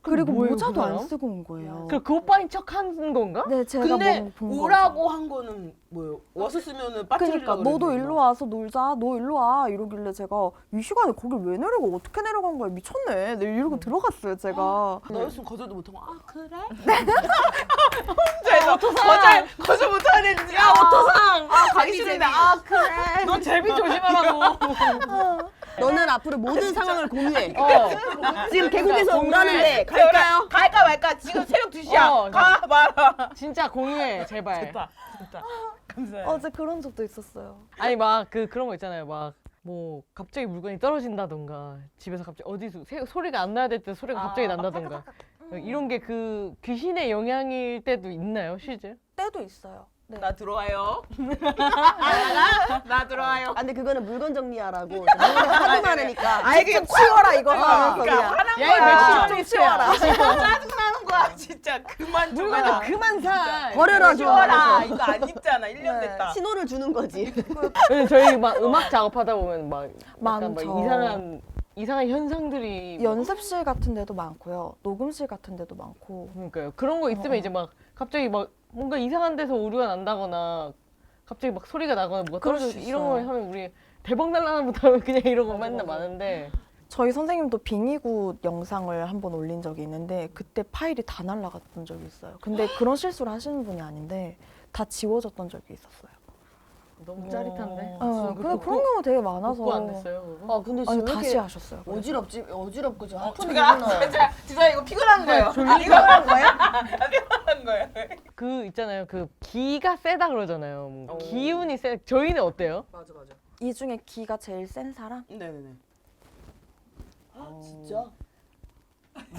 그리고 뭐예요, 모자도 그 안 사람? 쓰고 온 거예요. 그 오빠인 척 하는 건가? 네, 제가 근데 본 거죠. 오라고 한 거는 뭐예요? 와서 쓰면은 빠뜨리려고 그러니까 너도 그랬나? 일로 와서 놀자. 너 일로 와. 이러길래 제가 이 시간에 거길 왜 내려가? 어떻게 내려간 거야? 미쳤네. 네, 이러고 들어갔어요, 제가. 너였으면 거절도 못하고 그래? 혼자서 거절 못하는 야 오토상 가기 싫은데 그래 넌 제비 조심하라고. 너는 앞으로 모든 상황을 공유해. 지금 그러니까 계곡에서 공유해. 오라는데 갈까요? 갈까 말까 지금 새벽 2시야 가 말아 진짜 공유해 제발. 좋다 감사해요 어제 그런 적도 있었어요. 아니 막 그런 거 있잖아요. 막 뭐 갑자기 물건이 떨어진다던가 집에서 갑자기 어디서 소리가 안 나야 될 때 소리가 갑자기 난다던가 이런 게 그 귀신의 영향일 때도 있나요, 실제? 때도 있어요. 네. 나 들어와요. 나 들어와요. 아, 근데 그거는 물건 정리하라고. 물건이 하도 많으니까. 아이 그냥 치워라 이거. 그러니까 화난 야, 거야. 이 좀 치워라. 짜증나는 거야 진짜. 그만 좀 물건 좀 그만 사. 버려라, 치워라. 좀. 이거 안 입잖아. 1년 네. 됐다. 신호를 주는 거지. 왜냐면 저희 막 음악 작업하다 보면 막 약간 막 많죠. 이상한 현상들이 막- 연습실 같은 데도 많고요. 녹음실 같은 데도 많고. 그러니까요. 그런 거 있으면 이제 막 갑자기 막 뭔가 이상한 데서 오류가 난다거나 갑자기 막 소리가 나거나 뭐가 그럴 떨어져 수 이런 걸 있어요. 하면 우리 대박 날라나 보다 그냥 이러고 맨날 많은데 저희 선생님도 빙의굿 영상을 한번 올린 적이 있는데 그때 파일이 다 날라갔던 적이 있어요. 근데 그런 실수를 하시는 분이 아닌데 다 지워졌던 적이 있었어요. 너무 짜릿한데. 근데 그런 경우 되게 많아서. 복구 안 됐어요. 그거? 아, 근데 아니 진짜 왜 다시 이렇게 하셨어요. 그래서. 어지럽고 저 아픈 제가 진짜 이거 피곤한 거예요. 졸리다. 피곤한 거예요? 피곤한 거예요. 그 있잖아요. 그 기가 세다 그러잖아요. 뭔가 오. 기운이 세. 저희는 어때요? 맞아 맞아. 이 중에 기가 제일 센 사람? 네네네. 진짜?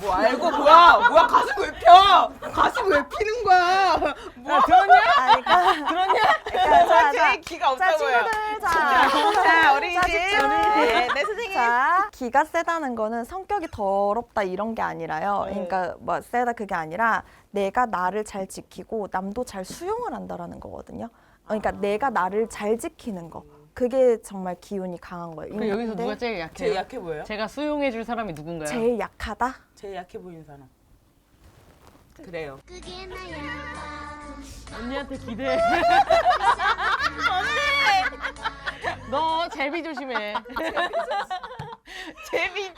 뭐 알고 뭐야 가슴 왜 펴? 가슴 왜 피는 거야? 뭐 들었냐? 아니, 그러니까 들었냐? 사실 기가 자, 없다고요. 친구들, 자 어린이집. 집중. 네 선생님. 자, 기가 세다는 거는 성격이 더럽다 이런 게 아니라요. 그러니까 뭐 세다 그게 아니라 내가 나를 잘 지키고 남도 잘 수용을 한다라는 거거든요. 그러니까 내가 나를 잘 지키는 거. 그게 정말 기운이 강한 거예요. 그럼 여기서 근데 누가 제일 약해요? 제일 약해 보여요? 제가 수용해줄 사람이 누군가요? 제일 약하다? 제일 약해 보이는 사람. 그래요. 언니한테 기대. 너 제비 조심해. 제비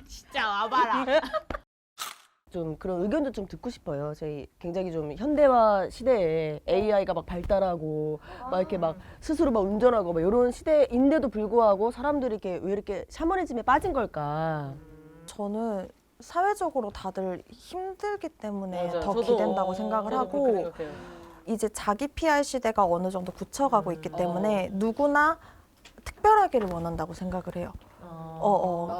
진짜 와봐라. 좀 그런 의견도 좀 듣고 싶어요. 저희 굉장히 좀 현대화 시대에 AI가 막 발달하고 막 이렇게 막 스스로 막 운전하고 막 이런 시대인데도 불구하고 사람들이 이렇게 왜 이렇게 샤머니즘에 빠진 걸까? 저는 사회적으로 다들 힘들기 때문에 맞아요. 더 저도, 기댄다고 생각을 저도 그렇게 하고 생각해요. 이제 자기 PR 시대가 어느 정도 굳혀가고 있기 때문에 누구나 특별하기를 원한다고 생각을 해요.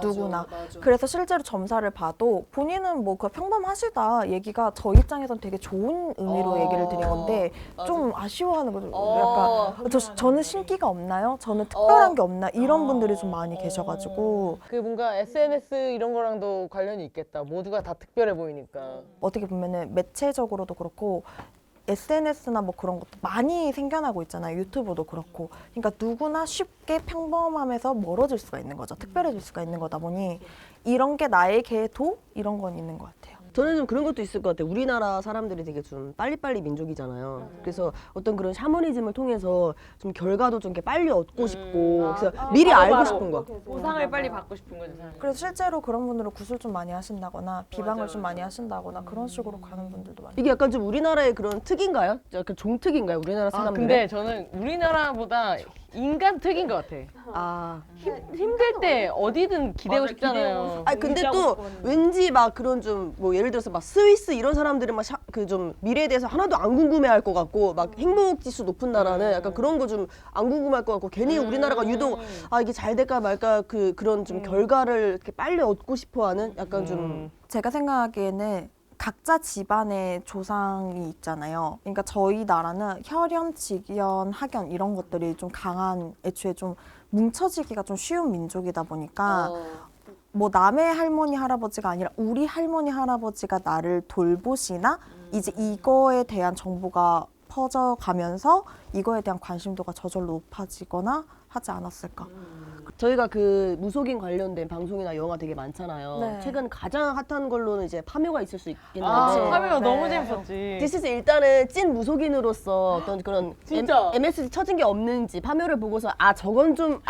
누구나. 그래서 실제로 점사를 봐도 본인은 뭐 그 평범하시다 얘기가 저 입장에선 되게 좋은 의미로 얘기를 드린 건데 좀 아쉬워하는 거죠. 약간 저는 신기가 없나요? 저는 특별한 게 없나? 이런 분들이 좀 많이 계셔가지고 그 뭔가 SNS 이런 거랑도 관련이 있겠다. 모두가 다 특별해 보이니까. 어떻게 보면은 매체적으로도 그렇고 SNS나 뭐 그런 것도 많이 생겨나고 있잖아요. 유튜브도 그렇고. 그러니까 누구나 쉽게 평범함에서 멀어질 수가 있는 거죠. 특별해질 수가 있는 거다 보니 이런 게 나에게도 이런 건 있는 것 같아요. 저는 좀 그런 것도 있을 것 같아요. 우리나라 사람들이 되게 좀 빨리빨리 민족이잖아요. 그래서 어떤 그런 샤머니즘을 통해서 좀 결과도 좀 이렇게 빨리 얻고 싶고 그래서 미리 알고 싶은 거. 보상을 빨리 받고 싶은 거죠. 사람이. 그래서 실제로 그런 분들은 구술 좀 많이 하신다거나 비방을 좀 많이 하신다거나 그런 식으로 가는 분들도 많아요. 이게 약간 좀 우리나라의 그런 특인가요? 약간 종특인가요? 우리나라 아 사람들? 근데 저는 우리나라보다 인간 특인 것 같아. 아. 힘들 때 어디든 기대고 싶잖아요. 아니 근데 또 왠지 막 그런 좀 뭐 예를 들어서 막 스위스 이런 사람들은 막 그 좀 미래에 대해서 하나도 안 궁금해할 것 같고 막 행복 지수 높은 나라는 약간 그런 거 좀 안 궁금할 것 같고 괜히 우리나라가 유독 아 이게 잘 될까 말까 그런 좀 결과를 이렇게 빨리 얻고 싶어하는 약간 좀 제가 생각하기에는 각자 집안의 조상이 있잖아요. 그러니까 저희 나라는 혈연, 직연, 학연 이런 것들이 좀 강한 애초에 좀 뭉쳐지기가 좀 쉬운 민족이다 보니까 뭐 남의 할머니 할아버지가 아니라 우리 할머니 할아버지가 나를 돌보시나 이제 이거에 대한 정보가 퍼져가면서 이거에 대한 관심도가 저절로 높아지거나 하지 않았을까. 저희가 그 무속인 관련된 방송이나 영화 되게 많잖아요. 네. 최근 가장 핫한 걸로는 이제 파묘가 있을 수 있겠는데 아, 파묘가 네. 너무 재밌었지. 디스스 일단은 찐 무속인으로서 어떤 그런 진짜. MSG 쳐진 게 없는지 파묘를 보고서 아 저건 좀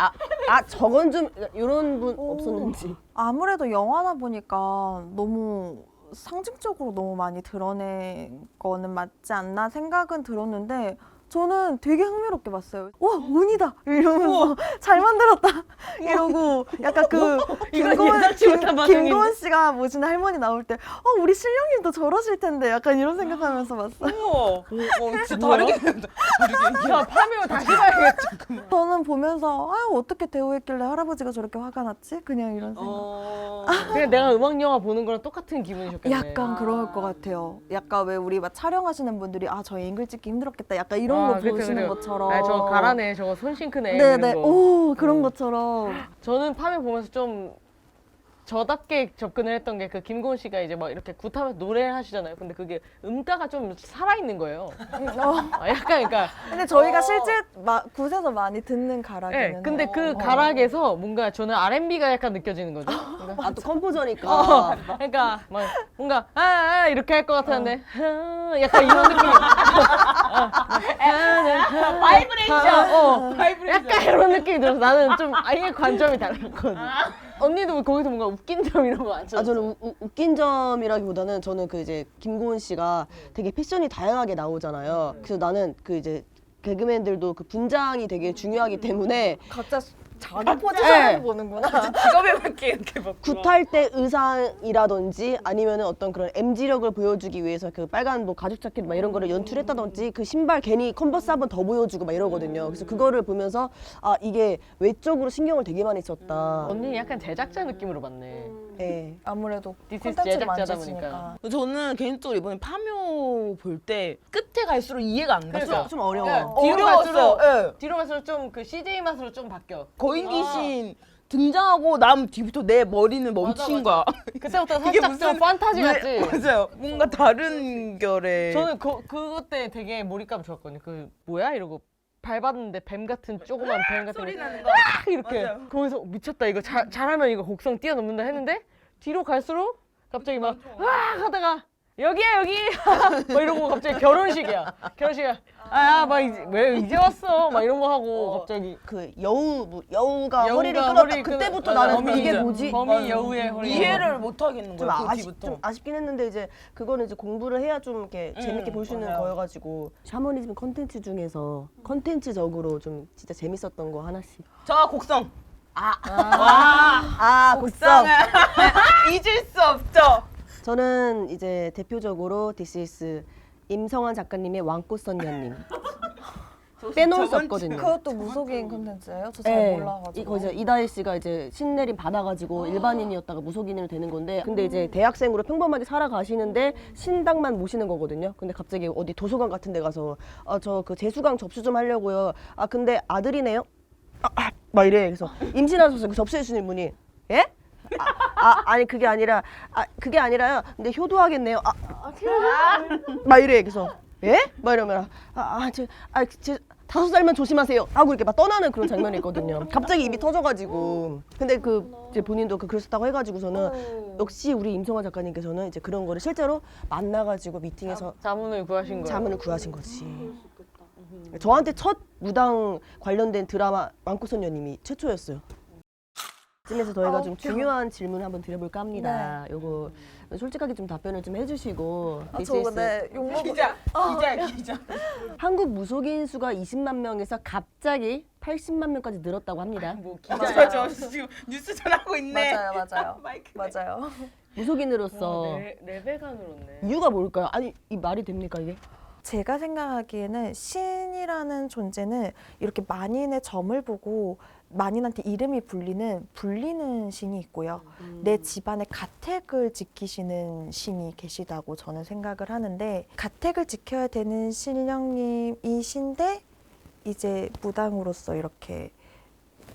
이런 분 없었는지 아무래도 영화다 보니까 너무 상징적으로 너무 많이 드러낸 거는 맞지 않나 생각은 들었는데 저는 되게 흥미롭게 봤어요. 와, 운이다! 이러면서 잘 만들었다! 이러고 약간 그 예상치 못한 반응인데. 김고은 씨가 모시는 할머니 나올 때 우리 신령님도 저러실 텐데 약간 이런 생각하면서 봤어요. 우와. 진짜 다르게 야, 파묘 다시 봐야겠다. 저는 보면서 어떻게 대우했길래 할아버지가 저렇게 화가 났지? 그냥 이런 생각. 그냥 내가 음악 영화 보는 거랑 똑같은 기분이셨겠네. 약간 그럴 것 같아요. 약간 왜 우리 막 촬영하시는 분들이 저희 앵글 찍기 힘들었겠다. 약간 이런 거 그쵸, 보시는 그쵸. 것처럼. 아, 저거 가라네. 저거 손신 크네. 네네. 이런 거. 오, 그런 것처럼. 저는 파묘 보면서 좀 저답게 접근을 했던 게 그 김고은 씨가 이제 막 이렇게 굿하면서 노래하시잖아요. 근데 그게 음가가 좀 살아있는 거예요. 약간 그러니까 근데 저희가 실제 굿에서 많이 듣는 가락이는. 네, 근데 그 가락에서 뭔가 저는 R&B가 약간 느껴지는 거죠. 또 컴포저니까. 그러니까 막 뭔가 이렇게 할 것 같았는데 약간 이런 느낌. 바이브레이션. 약간 이런 느낌이 들어서 나는 좀 아예 관점이 달랐거든. 언니도 거기서 뭔가 웃긴 점 이런 거 안 찾았어? 저는 웃긴 점이라기보다는 저는 그 이제 김고은 씨가 되게 패션이 다양하게 나오잖아요. 그래서 나는 그 이제 개그맨들도 그 분장이 되게 중요하기 때문에 각자 자기 포지션을 보는구나. 직업에 맞게 이렇게 막. 굿할 때 의상이라든지 아니면은 어떤 그런 MZ력을 보여주기 위해서 그 빨간 뭐 가죽 자켓 막 이런 거를 연출했다든지 그 신발 괜히 컨버스 한번 더 보여주고 막 이러거든요. 그래서 그거를 보면서 이게 외적으로 신경을 되게 많이 썼다. 언니는 약간 제작자 느낌으로 봤네. 네. 아무래도 This is 콘텐츠를 제작자다 만드시니까. 저는 개인적으로 이번에 파묘 볼 때 끝에 갈수록 이해가 안 갔어. 그러니까. 좀 어려워. 뒤로 어려웠어요. 갈수록 뒤로 갈수록 좀 그 CJ 맛으로 좀 바뀌어. 거인 귀신 등장하고 남 뒤부터 내 머리는 멈춘 거야. 그때부터 이게 살짝 좀 판타지 같지? 맞아요. 뭔가 다른 결의. 저는 그것 때 되게 몰입감 좋았거든요. 그 뭐야 이러고 밟았는데 뱀 같은 조그만 뱀 같은 소리 게 나는 거. 딱 이렇게 맞아요. 거기서 미쳤다 이거 잘하면 이거 곡성 뛰어넘는다 했는데 뒤로 갈수록 갑자기 막 하다가 여기야 여기 막 이러고 갑자기 결혼식이야. 막 왜 이제 왔어 막 이런 거 하고 갑자기 그 여우가 허리를 여우가 끊었다. 허리를 그때부터 맞아. 나는 이게 범인이죠. 뭐지? 범이 여우의 허리 이해를 못 하겠는 좀, 거야. 그 뒤부터. 좀 아쉽긴 했는데 이제 그거는 이제 공부를 해야 좀 이렇게 재밌게 볼 수 있는 맞아요. 거여가지고 샤머니즘 컨텐츠 중에서 컨텐츠적으로 좀 진짜 재밌었던 거 하나씩. 저 곡성. 곡성. 잊을 수 없죠. 저는 이제 대표적으로 This is 임성환 작가님의 왕꽃선녀님. 빼놓을 수 저번 없거든요. 그것도 무속인 콘텐츠예요? 저 잘 네. 몰라가지고. 이거 이제 이다혜 씨가 이제 신내림 받아가지고 일반인이었다가 무속인으로 되는 건데, 근데 이제 대학생으로 평범하게 살아가시는데 신당만 모시는 거거든요. 근데 갑자기 어디 도서관 같은 데 가서 저 그 재수강 접수 좀 하려고요. 근데 아들이네요. 막 이래. 그래서 임신하셔서 그 접수해 주시는 분이 예? 아니 그게 아니라요. 근데 효도하겠네요. 막 이래. 그래서 예? 막 이러면 제 5살만 조심하세요 하고 이렇게 막 떠나는 그런 장면이 있거든요. 갑자기 입이 터져가지고. 근데 그 이제 본인도 그러셨다고 해가지고서는 역시 우리 임성환 작가님께서는 이제 그런 거를 실제로 만나가지고 미팅에서 자문을 구하신 거예요. 자문을 구하신 거지. 저한테 첫 무당 관련된 드라마 왕꽃선녀님이 최초였어요. 이쯤에서 저희가 좀 중요한 질문을 한번 드려볼까 합니다. 요거 솔직하게 좀 답변을 좀 해주시고. 저 근데 욕먹 기자. 한국 무속인 수가 20만 명에서 갑자기 80만 명까지 늘었다고 합니다. 뭐 저 지금 뉴스 전하고 있네. 맞아요. 마이크. 맞아요. 무속인으로서 네 배가 늘었네. 이유가 뭘까요? 아니 이 말이 됩니까 이게? 제가 생각하기에는 신이라는 존재는 이렇게 만인의 점을 보고 만인한테 이름이 불리는 신이 있고요. 내 집안의 가택을 지키시는 신이 계시다고 저는 생각을 하는데, 가택을 지켜야 되는 신령님이신데 이제 무당으로서 이렇게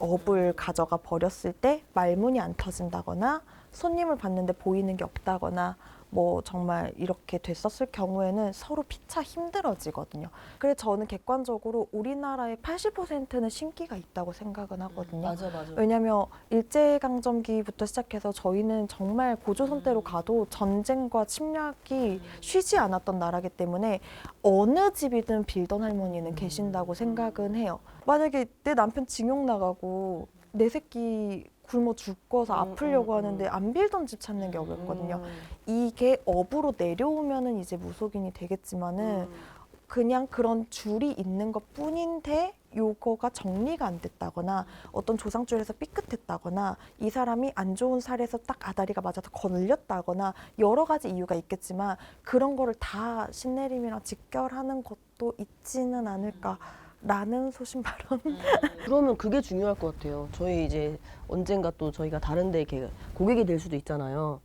업을 가져가 버렸을 때 말문이 안 터진다거나 손님을 봤는데 보이는 게 없다거나 뭐 정말 이렇게 됐었을 경우에는 서로 피차 힘들어지거든요. 그래서 저는 객관적으로 우리나라의 80%는 신기가 있다고 생각은 하거든요. 맞아. 왜냐하면 일제강점기부터 시작해서 저희는 정말 고조선때로 가도 전쟁과 침략이 쉬지 않았던 나라기 때문에 어느 집이든 빌던 할머니는 계신다고 생각은 해요. 만약에 내 남편 징용 나가고 내 새끼 굶어 죽어서 아프려고 하는데 안 빌던 집 찾는 게 어렵거든요. 이게 업으로 내려오면은 이제 무속인이 되겠지만은 그냥 그런 줄이 있는 것 뿐인데 요거가 정리가 안 됐다거나 어떤 조상줄에서 삐끗했다거나 이 사람이 안 좋은 살에서 딱 아다리가 맞아서 걸렸다거나 여러 가지 이유가 있겠지만 그런 거를 다 신내림이랑 직결하는 것도 있지는 않을까라는 소신 발언. 그러면 그게 중요할 것 같아요. 저희 이제 언젠가 또 저희가 다른데 이렇게 고객이 될 수도 있잖아요.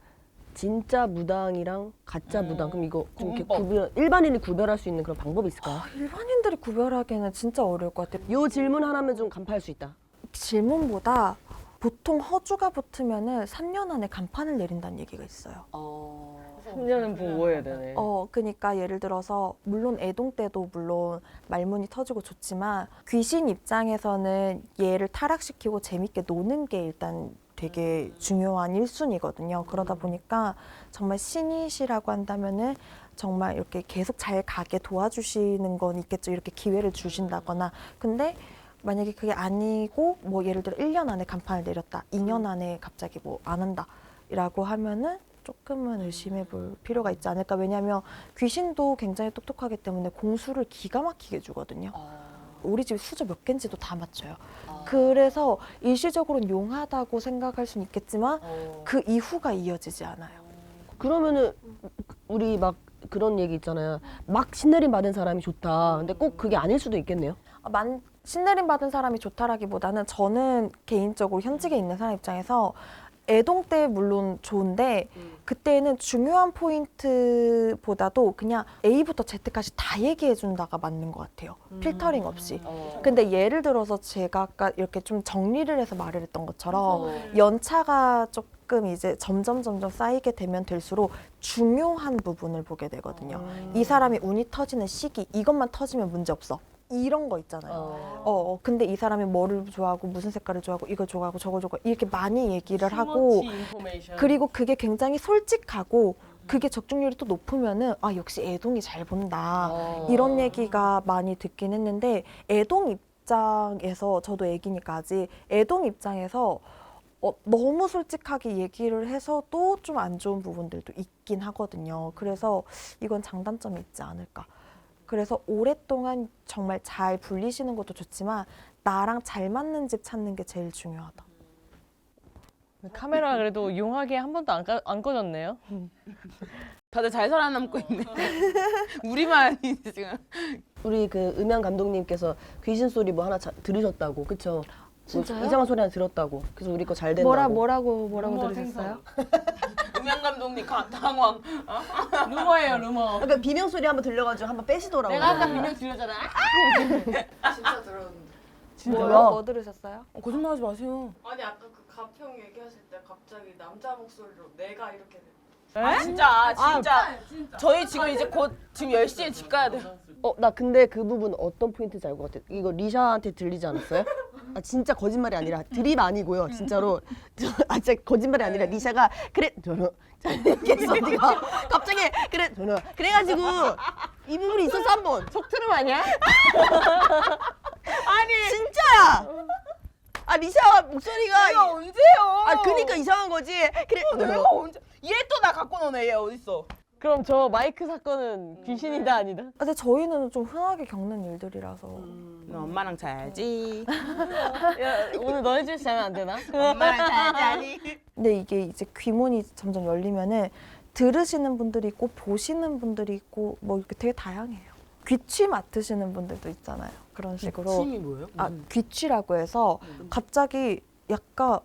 진짜 무당이랑 가짜 무당. 그럼 이거 좀 이렇게 일반인이 구별할 수 있는 그런 방법이 있을까요? 일반인들이 구별하기에는 진짜 어려울 것 같아요. 요 질문 하나면 좀 간파할 수 있다. 질문보다 보통 허주가 붙으면은 3년 안에 간판을 내린다는 얘기가 있어요. 3년은 보고 해야 되네. 그러니까 예를 들어서 물론 애동 때도 물론 말문이 터지고 좋지만 귀신 입장에서는 얘를 타락시키고 재밌게 노는 게 일단 되게 중요한 1순위거든요. 그러다 보니까 정말 신이시라고 한다면은 정말 이렇게 계속 잘 가게 도와주시는 건 있겠죠. 이렇게 기회를 주신다거나. 근데 만약에 그게 아니고 뭐 예를 들어 1년 안에 간판을 내렸다. 2년 안에 갑자기 뭐 안 한다. 라고 하면은 조금은 의심해 볼 필요가 있지 않을까. 왜냐하면 귀신도 굉장히 똑똑하기 때문에 공수를 기가 막히게 주거든요. 우리 집 수저 몇 개인지도 다 맞춰요. 그래서 일시적으로는 용하다고 생각할 수는 있겠지만 그 이후가 이어지지 않아요. 그러면은 우리 막 그런 얘기 있잖아요. 막 신내림 받은 사람이 좋다. 근데 꼭 그게 아닐 수도 있겠네요. 신내림 받은 사람이 좋다라기보다는 저는 개인적으로 현직에 있는 사람 입장에서 애동 때 물론 좋은데 그때는 중요한 포인트보다도 그냥 A부터 Z까지 다 얘기해 준다가 맞는 것 같아요. 필터링 없이. 근데 예를 들어서 제가 아까 이렇게 좀 정리를 해서 말을 했던 것처럼 연차가 조금 이제 점점 쌓이게 되면 될수록 중요한 부분을 보게 되거든요. 이 사람이 운이 터지는 시기, 이것만 터지면 문제 없어. 이런 거 있잖아요. 근데 이 사람이 뭐를 좋아하고 무슨 색깔을 좋아하고 이거 좋아하고 저거 좋아하고 이렇게 많이 얘기를 하고 그리고 그게 굉장히 솔직하고 그게 적중률이 또 높으면은 아 역시 애동이 잘 본다 이런 얘기가 많이 듣긴 했는데 애동 입장에서 저도 애기니까 아직 애동 입장에서 너무 솔직하게 얘기를 해서도 좀 안 좋은 부분들도 있긴 하거든요. 그래서 이건 장단점이 있지 않을까. 그래서 오랫동안 정말 잘 불리시는 것도 좋지만 나랑 잘 맞는 집 찾는 게 제일 중요하다. 카메라 그래도 용하게 한 번도 안 꺼졌네요. 다들 잘 살아남고 있네. 우리만 이제 지금. 우리 그 음향 감독님께서 귀신 소리 뭐 하나 들으셨다고, 그쵸? 진짜요? 뭐 이상한 소리 하나 들었다고. 그래서 우리 거 잘 된다고. 뭐라고 들으셨어요? 음향 감독님 당황. 루머예요, 루머. 그러니까 비명 소리 한번 들려가지고 한번 빼시더라고요. 내가 아까 비명 들렸잖아. 진짜 들었는데. 진짜요? 뭐 들으셨어요? 거짓말하지 마세요. 아니 아까 그 가평 얘기하실 때 갑자기 남자 목소리로 내가 이렇게 진짜. 진짜. 저희 지금 이제 곧 지금 10시에 집 가야 돼요. 나 근데 그 부분 어떤 포인트인지 알 것 같아요. 이거 리샤한테 들리지 않았어요? 아 진짜 거짓말이 아니라 드립 아니고요. 진짜로 진짜 거짓말이 아니라 리샤가 그래 저는 얘기했어 네가 갑자기 그래 저는 그래가지고 이 부분이 있었어 한번 속트름 아니야? 아니 진짜야. 아 리샤 목소리가 내가 언제요? 그니까 이상한 거지. 그래 내가 언제? 얘 또 나 갖고 노네. 얘 어딨어? 그럼 저 마이크 사건은 귀신이다 아니다? 근데 저희는 좀 흔하게 겪는 일들이라서 너 엄마랑 자야지. 야, 오늘 너네 집에서 자면 안 되나? 엄마랑 자야지. 근데 이게 이제 귀문이 점점 열리면은 들으시는 분들이 있고 보시는 분들이 있고 뭐 이렇게 되게 다양해요. 귀취 맡으시는 분들도 있잖아요. 그런 식으로. 취미 뭐예요? 귀취라고 해서 갑자기 약간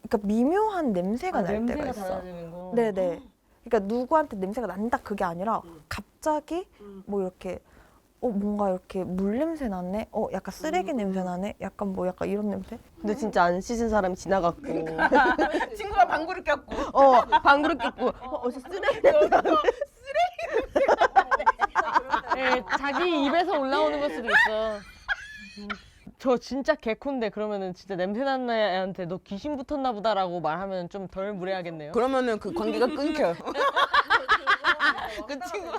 그러니까 미묘한 냄새가 날 때가 냄새가 있어. 달라지는 거. 네네. 그러니까 누구한테 냄새가 난다 그게 아니라 갑자기 뭐 이렇게 뭔가 이렇게 물 냄새 나네. 약간 쓰레기 냄새 나네. 약간 뭐 약간 이런 냄새. 근데 진짜 안 씻은 사람이 지나갔고 친구가 방구를 꼈고. 방구를 꼈고 어디서 쓰레기 냄새 네, 자기 입에서 올라오는 걸 수도 있어. 저 진짜 개콘데 그러면은 진짜 냄새 나는 애한테 너 귀신 붙었나 보다라고 말하면 좀 덜 무례하겠네요. 그러면은 그 관계가 끊겨요. 그 친구.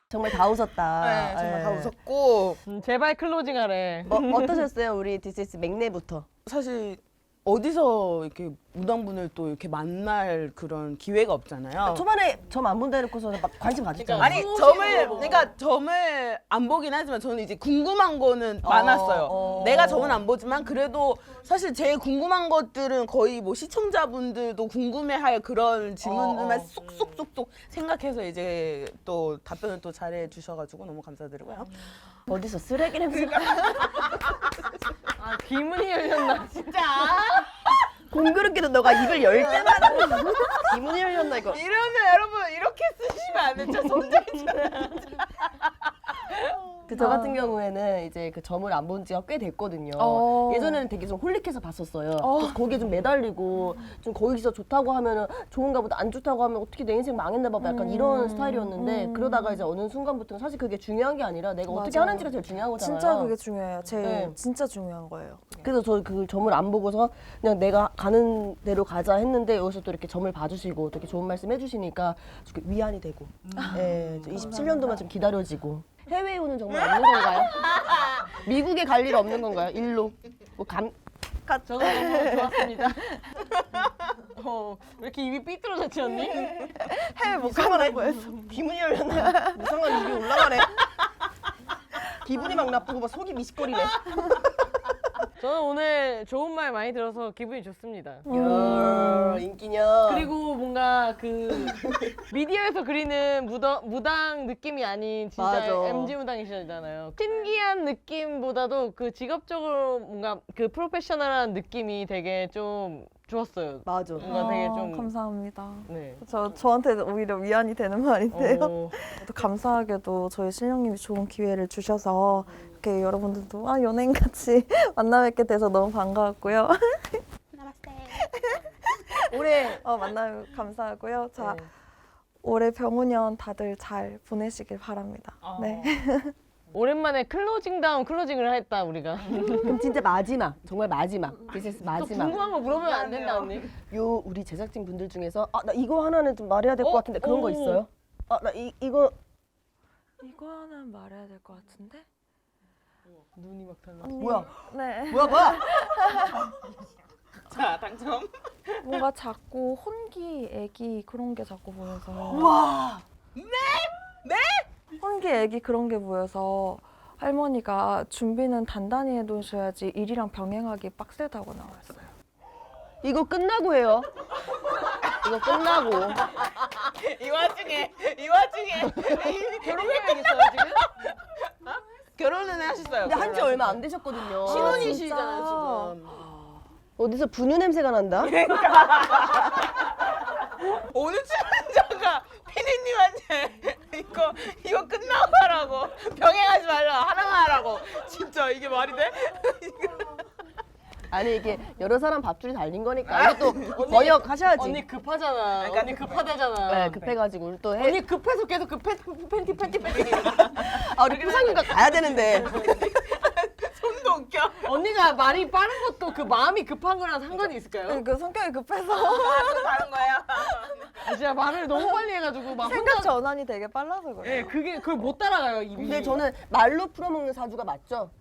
정말 다 웃었다. 네, 정말 다 예. 웃었고. 제발 클로징하래. 어떠셨어요? 우리 디스이스 맥내부터. 사실 어디서 이렇게 무당분을 또 이렇게 만날 그런 기회가 없잖아요. 초반에 점 안 본다 해놓고서 막 관심 가졌잖아. 아니 그러니까 점을 안 보긴 하지만 저는 이제 궁금한 거는 많았어요. 내가 점은 안 보지만 그래도 사실 제일 궁금한 것들은 거의 뭐 시청자분들도 궁금해할 그런 질문들만 쏙쏙쏙쏙 생각해서 이제 또 답변을 또 잘해 주셔가지고 너무 감사드리고요. 어디서 쓰레기 냄새가. 아 기문이 열렸나 진짜. 공교롭게도 너가 입을 열 때마다 기문이 열렸나 이거. 이러면 여러분 이렇게 쓰시면 안 되죠. 손절이잖아요. 저 같은 경우에는 이제 그 점을 안 본 지가 꽤 됐거든요. 예전에는 되게 좀 홀릭해서 봤었어요. 그래서 거기에 좀 매달리고 좀 거기서 좋다고 하면은 좋은가 보다 안 좋다고 하면 어떻게 내 인생 망했나 봐 약간 이런 스타일이었는데 그러다가 이제 어느 순간부터는 사실 그게 중요한 게 아니라 내가 어떻게 맞아요. 하는지가 제일 중요한 거잖아요. 진짜 그게 중요해요. 제일 네. 진짜 중요한 거예요. 그래서 저 그 점을 안 보고서 그냥 내가 가는 대로 가자 했는데 여기서 또 이렇게 점을 봐주시고 또 이렇게 좋은 말씀 해주시니까 좀 위안이 되고 예, 27년도만 좀 기다려지고 해외에 오는 정말 없는 건가요? 미국에 갈 일 없는 건가요? 일로 뭐 저도 너무 좋았습니다. 왜 이렇게 입이 삐뚤어졌지 언니? 해외 못 가는 거였어. 기분이 열렸네. 이상한 입이 올라가네. 기분이 막 나쁘고 막 속이 미식거리네. 저는 오늘 좋은 말 많이 들어서 기분이 좋습니다. 인기녀. 그리고 뭔가 그 미디어에서 그리는 무당 느낌이 아닌 진짜 맞아. MG 무당이시잖아요. 신기한 느낌보다도 그 직업적으로 뭔가 그 프로페셔널한 느낌이 되게 좀 좋았어요. 맞아. 뭔가 되게 좀 감사합니다. 네. 저한테 오히려 위안이 되는 말인데요. 어, 또 감사하게도 저희 신령님이 좋은 기회를 주셔서 이렇게 여러분들도 연예인같이 만나 뵙게 돼서 너무 반가웠고요. 올해 만나요 감사하고요. 자, 올해 병우년 다들 잘 보내시길 바랍니다. 네. 오랜만에 클로징 다운 클로징을 했다 우리가. 그럼 진짜 마지막, 정말 마지막. 비즈니스 또 마지막. 궁금한 거 물어보면 안 된다 언니. 요 우리 제작진 분들 중에서 나 이거 하나는 좀 말해야 될 것 같은데 그런 거 오. 있어요? 나 이거 이거 하나는 말해야 될 것 같은데? 눈이 막 달라. 뭐야? 네. 뭐야? 자 당첨. 뭔가 자꾸 혼기, 애기 그런 게 자꾸 보여서. 와. 혼기, 애기 그런 게 보여서 할머니가 준비는 단단히 해두셔야지 일이랑 병행하기 빡세다고 나왔어요. 이거 끝나고 해요. 이거 끝나고. 이 와중에 결혼 계획 있어요 지금? 결혼은 하셨어요. 근데 한 지 얼마 안 되셨거든요. 신혼이시잖아요 진짜? 지금. 어디서 분유 냄새가 난다? 오늘 출연자가 피디님한테 이거 끝나고 하라고 병행하지 말라 하나만 하라고 진짜 이게 말이 돼? 아니 이게 여러 사람 밥줄이 달린 거니까 이것도 번역하셔야지. 언니 급하잖아. 언니 급하대잖아. 네, 급해가지고 우리 또 언니 급해서 계속 팬티. 우리 부상님과 가야 되는데. 손도 웃겨. 언니가 말이 빠른 것도 그 마음이 급한 거랑 상관이 있을까요? 그 성격이 급해서 다른 거야. 아, 진짜 말을 너무 빨리 해가지고 막 생각 혼자. 전환이 되게 빨라서 그래요. 예, 그걸 못 따라가요 입이. 근데 저는 말로 풀어먹는 사주가 맞죠?